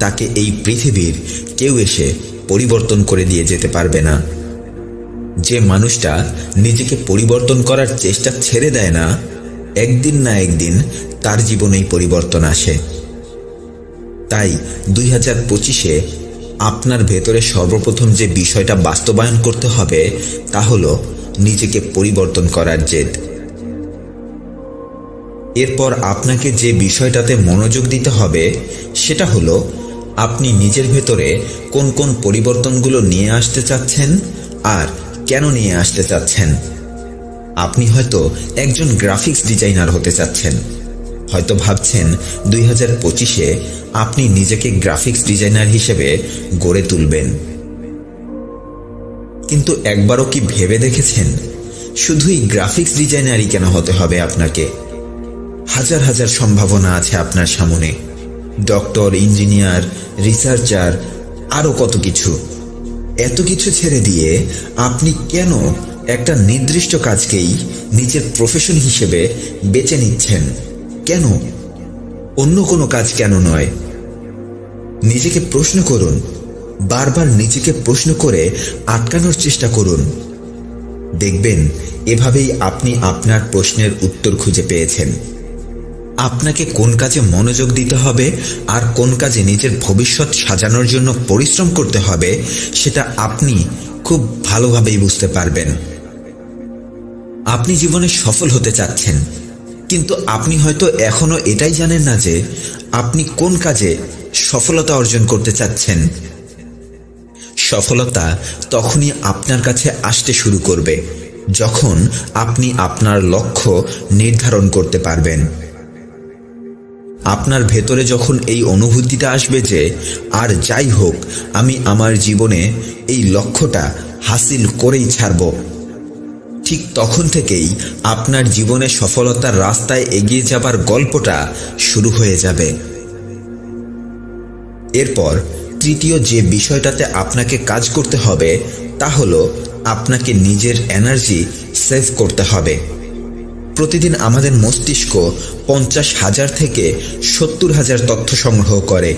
Speaker 2: তাকে এই পৃথিবীর কেউ এসে পরিবর্তন করে দিয়ে যেতে পারবে না। যে মানুষটা নিজেকে পরিবর্তন করার চেষ্টা ছেড়ে দেয় না, একদিন না একদিন তার জীবনেই পরিবর্তন আসে। তাই 2025-এ আপনার ভেতরে সর্বপ্রথম যে বিষয়টা বাস্তবায়ন করতে হবে তা হলো নিজেকে পরিবর্তন করার জেদ। এরপর আপনাকে যে বিষয়টাতে মনোযোগ দিতে হবে সেটা হলো আপনি নিজের ভেতরে কোন কোন পরিবর্তনগুলো নিয়ে আসতে চাচ্ছেন আর কেন নিয়ে আসতে চাচ্ছেন। আপনি হয়তো একজন গ্রাফিক্স ডিজাইনার হতে চাচ্ছেন, হয়তো ভাবছেন 2025-এ আপনি নিজেকে গ্রাফিক্স ডিজাইনার হিসেবে গড়ে তুলবেন। কিন্তু একবারও কি ভেবে দেখেছেন শুধুই গ্রাফিক্স ডিজাইনারই কেন হতে হবে আপনাকে? হাজার হাজার সম্ভাবনা আছে আপনার সামনে, ডক্টর, ইঞ্জিনিয়ার, রিসার্চার, আরও কত কিছু। এত কিছু ছেড়ে দিয়ে আপনি কেন একটা নির্দিষ্ট কাজকেই নিজের প্রফেশন হিসেবে বেছে নিচ্ছেন? কেন? অন্য কোনো কাজ কেন নয়? নিজেকে প্রশ্ন করুন, বারবার নিজেকে প্রশ্ন করে আটকানোর চেষ্টা করুন। দেখবেন এভাবেই আপনি আপনার প্রশ্নের উত্তর খুঁজে পেয়েছেন। আপনাকে কোন কাজে মনোযোগ দিতে হবে আর কোন কাজে নিজের ভবিষ্যৎ সাজানোর জন্য পরিশ্রম করতে হবে সেটা আপনি খুব ভালোভাবেই বুঝতে পারবেন। আপনি জীবনে সফল হতে চাচ্ছেন, কিন্তু আপনি হয়তো এখনো এটাই জানেন না যে আপনি কোন কাজে সফলতা অর্জন করতে চাচ্ছেন। সফলতা তখনই আপনার কাছে আসতে শুরু করবে যখন আপনি আপনার লক্ষ্য নির্ধারণ করতে পারবেন। আপনার ভেতরে যখন এই অনুভূতিটা আসবে যে আর যাই হোক আমি আমার জীবনে এই লক্ষ্যটা হাসিল করেই ছাড়ব, ঠিক তখন থেকেই আপনার জীবনে সফলতার রাস্তায় এগিয়ে যাবার গল্পটা শুরু হয়ে যাবে। এরপর তৃতীয় যে বিষয়টাতে আপনাকে কাজ করতে হবে তা হলো আপনাকে নিজের এনার্জি সেভ করতে হবে। প্রতিদিন আমাদের মস্তিষ্ক 50,000 থেকে 70,000 তথ্য সংগ্রহ করে,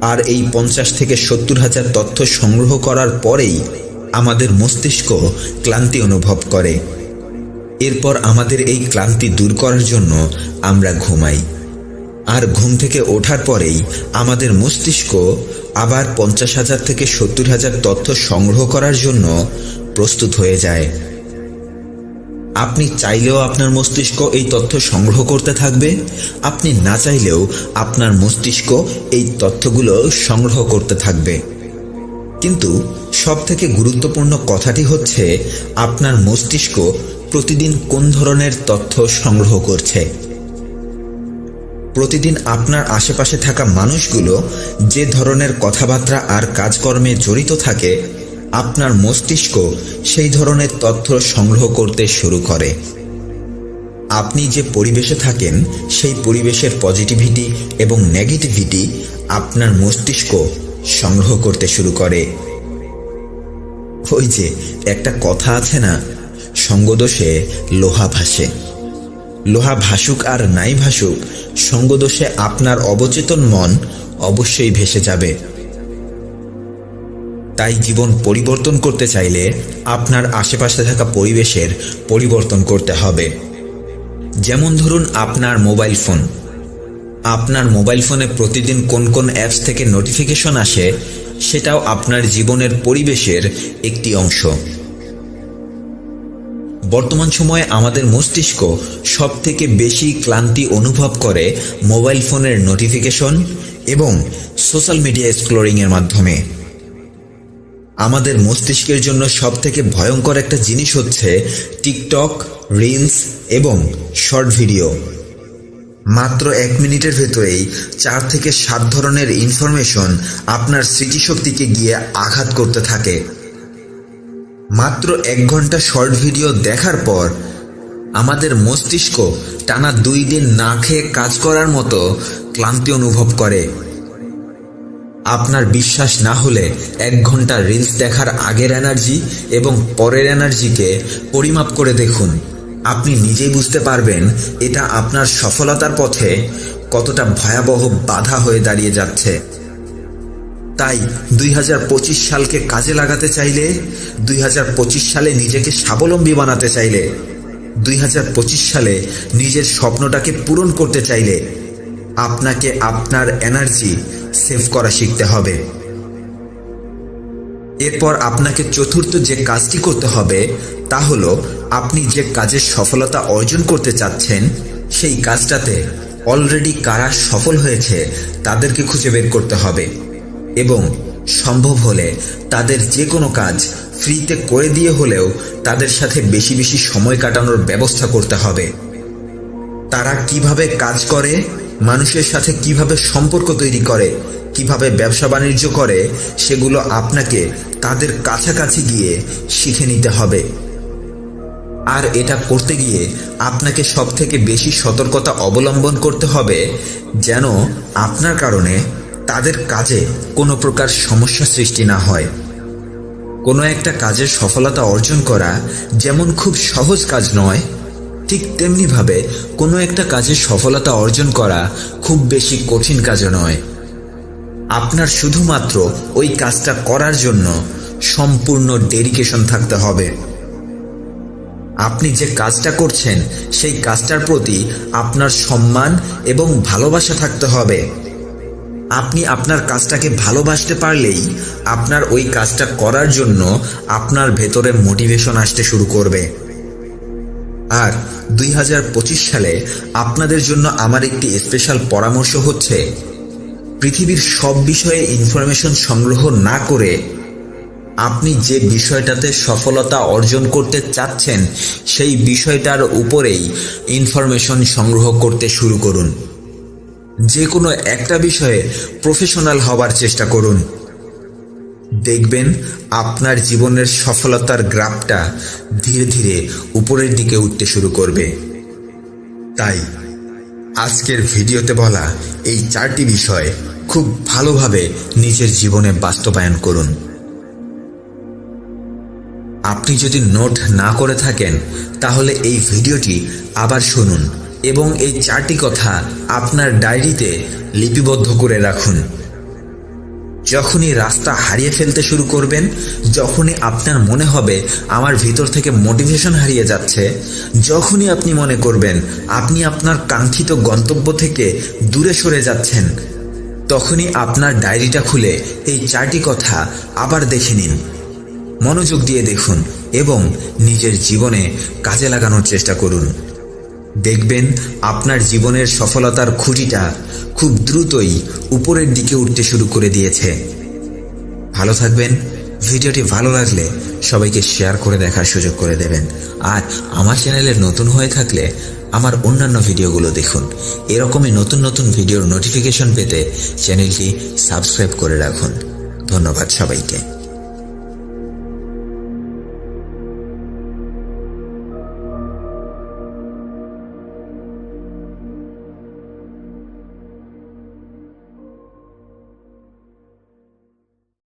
Speaker 2: আর এই 50 থেকে 70,000 তথ্য সংগ্রহ করার পরেই আমাদের মস্তিষ্ক ক্লান্তি অনুভব করে। এরপর আমাদের এই ক্লান্তি দূর করার জন্য আমরা ঘুমাই, আর ঘুম থেকে ওঠার পরেই আমাদের মস্তিষ্ক আবার 50,000 থেকে 70,000 তথ্য সংগ্রহ করার জন্য প্রস্তুত হয়ে যায়। আপনি চাইলেও আপনার মস্তিষ্ক এই তথ্য সংগ্রহ করতে থাকবে, আপনি না চাইলেও আপনার মস্তিষ্ক এই তথ্যগুলো সংগ্রহ করতে থাকবে। কিন্তু সবথেকে গুরুত্বপূর্ণ কথাটি হচ্ছে আপনার মস্তিষ্ক প্রতিদিন কোন ধরনের তথ্য সংগ্রহ করছে। প্রতিদিন আপনার আশেপাশে থাকা মানুষগুলো যে ধরনের কথাবার্তা আর কাজকর্মে জড়িত থাকে, আপনার মস্তিষ্ক সেই ধরনের তথ্য সংগ্রহ করতে শুরু করে। আপনি যে পরিবেশে থাকেন সেই পরিবেশের পজিটিভিটি এবং নেগেটিভিটি আপনার মস্তিষ্ক সংগ্রহ করতে শুরু করে। ওই যে একটা কথা আছে না, সঙ্গদোষে লোহা ভাসে। লোহা ভাসুক আর নাই ভাসুক, সঙ্গদোষে আপনার অবচেতন মন অবশ্যই ভেসে যাবে। তাই জীবন পরিবর্তন করতে চাইলে আপনার আশেপাশে থাকা পরিবেশের পরিবর্তন করতে হবে। যেমন ধরুন আপনার মোবাইল ফোন। আপনার মোবাইল ফোনে প্রতিদিন কোন কোন অ্যাপস থেকে নোটিফিকেশন আসে সেটাও আপনার জীবনের পরিবেশের একটি অংশ। বর্তমান সময়ে আমাদের মস্তিষ্ক সবথেকে বেশি ক্লান্তি অনুভব করে মোবাইল ফোনের নোটিফিকেশন এবং সোশ্যাল মিডিয়া স্ক্রলিংয়ের মাধ্যমে। আমাদের মস্তিষ্কের জন্য সবথেকে ভয়ঙ্কর একটা জিনিস হচ্ছে টিকটক, রিলস এবং শর্ট ভিডিও। মাত্র 1 মিনিটের ভেতরেই 4 থেকে 7 ধরনের ইনফরমেশন আপনার স্মৃতিশক্তিকে গিয়ে আঘাত করতে থাকে। মাত্র 1 ঘন্টা শর্ট ভিডিও দেখার পর
Speaker 1: আমাদের মস্তিষ্ক টানা 2 দিন না খেয়ে কাজ করার মতো ক্লান্তি অনুভব করে। আপনার বিশ্বাস না হলে 1 ঘন্টা রিলস দেখার আগের এনার্জি এবং পরের এনার্জিকে পরিমাপ করে দেখুন। আপনি নিজেই বুঝতে পারবেন এটা আপনার সফলতার পথে কতটা ভয়াবহ বাধা হয়ে দাঁড়িয়ে যাচ্ছে। তাই 2025 সালকে কাজে লাগাতে চাইলে, 2025 সালে নিজেকে স্বাবলম্বী বানাতে চাইলে, 2025 সালে নিজের স্বপ্নটাকে পূরণ করতে চাইলে আপনাকে আপনার এনার্জি সেভ করা শিখতে হবে। এরপর আপনাকে চতুর্থ যে কাজটি করতে হবে তা হলো, আপনি যে কাজের সফলতা অর্জন করতে চাচ্ছেন সেই কাজটাতে অলরেডি কারা সফল হয়েছে তাদেরকে খুঁজে বের করতে হবে এবং সম্ভব হলে তাদের যে কোনো কাজ ফ্রিতে করে দিয়ে হলেও তাদের সাথে বেশি বেশি সময় কাটানোর ব্যবস্থা করতে হবে। তারা কিভাবে কাজ করে, মানুষের সাথে কিভাবে সম্পর্ক তৈরি করে, কিভাবে ব্যবসা বাণিজ্য করে, সেগুলো আপনাকে তাদের কাছাকাছি গিয়ে শিখে নিতে হবে। আর এটা করতে গিয়ে আপনাকে সবথেকে বেশি সতর্কতা অবলম্বন করতে হবে যেন আপনার কারণে তাদের কাজে কোনো প্রকার সমস্যা সৃষ্টি না হয়। কোনো একটা কাজের সফলতা অর্জন করা যেমন খুব সহজ কাজ নয়, ঠিক তেমনিভাবে কোনো একটা কাজের সফলতা অর্জন করা খুব বেশি কঠিন কাজও নয়। আপনার শুধুমাত্র ওই কাজটা করার জন্য সম্পূর্ণ ডেডিকেশন থাকতে হবে। আপনি যে কাজটা করছেন সেই কাজটার প্রতি আপনার সম্মান এবং ভালোবাসা থাকতে হবে। আপনি আপনার কাজটাকে ভালোবাসতে পারলেই আপনার ওই কাজটা করার জন্য আপনার ভেতরে মোটিভেশন আসতে শুরু করবে। আর 2025 সালে আপনাদের জন্য আমার একটি স্পেশাল পরামর্শ হচ্ছে, পৃথিবীর সব বিষয়ে ইনফরমেশন সংগ্রহ না করে আপনি যে বিষয়টাতে সফলতা অর্জন করতে চাচ্ছেন সেই বিষয়টার উপরেই ইনফরমেশন সংগ্রহ করতে শুরু করুন। যে কোনো একটা বিষয়ে প্রফেশনাল হবার চেষ্টা করুন। দেখবেন আপনার জীবনের সফলতার গ্রাফটা ধীরে ধীরে উপরের দিকে উঠতে শুরু করবে। তাই আজকের ভিডিওতে বলা এই 4টি বিষয় খুব ভালোভাবে নিজের জীবনে বাস্তবায়ন করুন। আপনি যদি নোট না করে থাকেন তাহলে এই ভিডিওটি আবার শুনুন এবং এই 4টি কথা আপনার ডায়েরিতে লিপিবদ্ধ করে রাখুন। যখনই রাস্তা হারিয়ে ফেলতে শুরু করবেন, যখনই আপনার মনে হবে আমার ভিতর থেকে মোটিভেশন হারিয়ে যাচ্ছে, যখনই আপনি মনে করবেন আপনি আপনার কাঙ্ক্ষিত গন্তব্য থেকে দূরে সরে যাচ্ছেন, তখনই আপনার ডায়েরিটা খুলে এই 4টি কথা আবার দেখে নিন, মনোযোগ দিয়ে দেখুন এবং নিজের জীবনে কাজে লাগানোর চেষ্টা করুন। দেখবেন আপনার জীবনের সফলতার খুঁটিটা খুব দ্রুতই উপরের দিকে উঠতে শুরু করে দিয়েছে। ভালো থাকবেন। ভিডিওটি ভালো লাগলে সবাইকে শেয়ার করে দেখার সুযোগ করে দেবেন। আর আমার চ্যানেলে নতুন হয়ে থাকলে আমার অন্যান্য ভিডিওগুলো দেখুন। এরকমই নতুন নতুন ভিডিওর নোটিফিকেশন পেতে চ্যানেলটি সাবস্ক্রাইব করে রাখুন। ধন্যবাদ সবাইকে।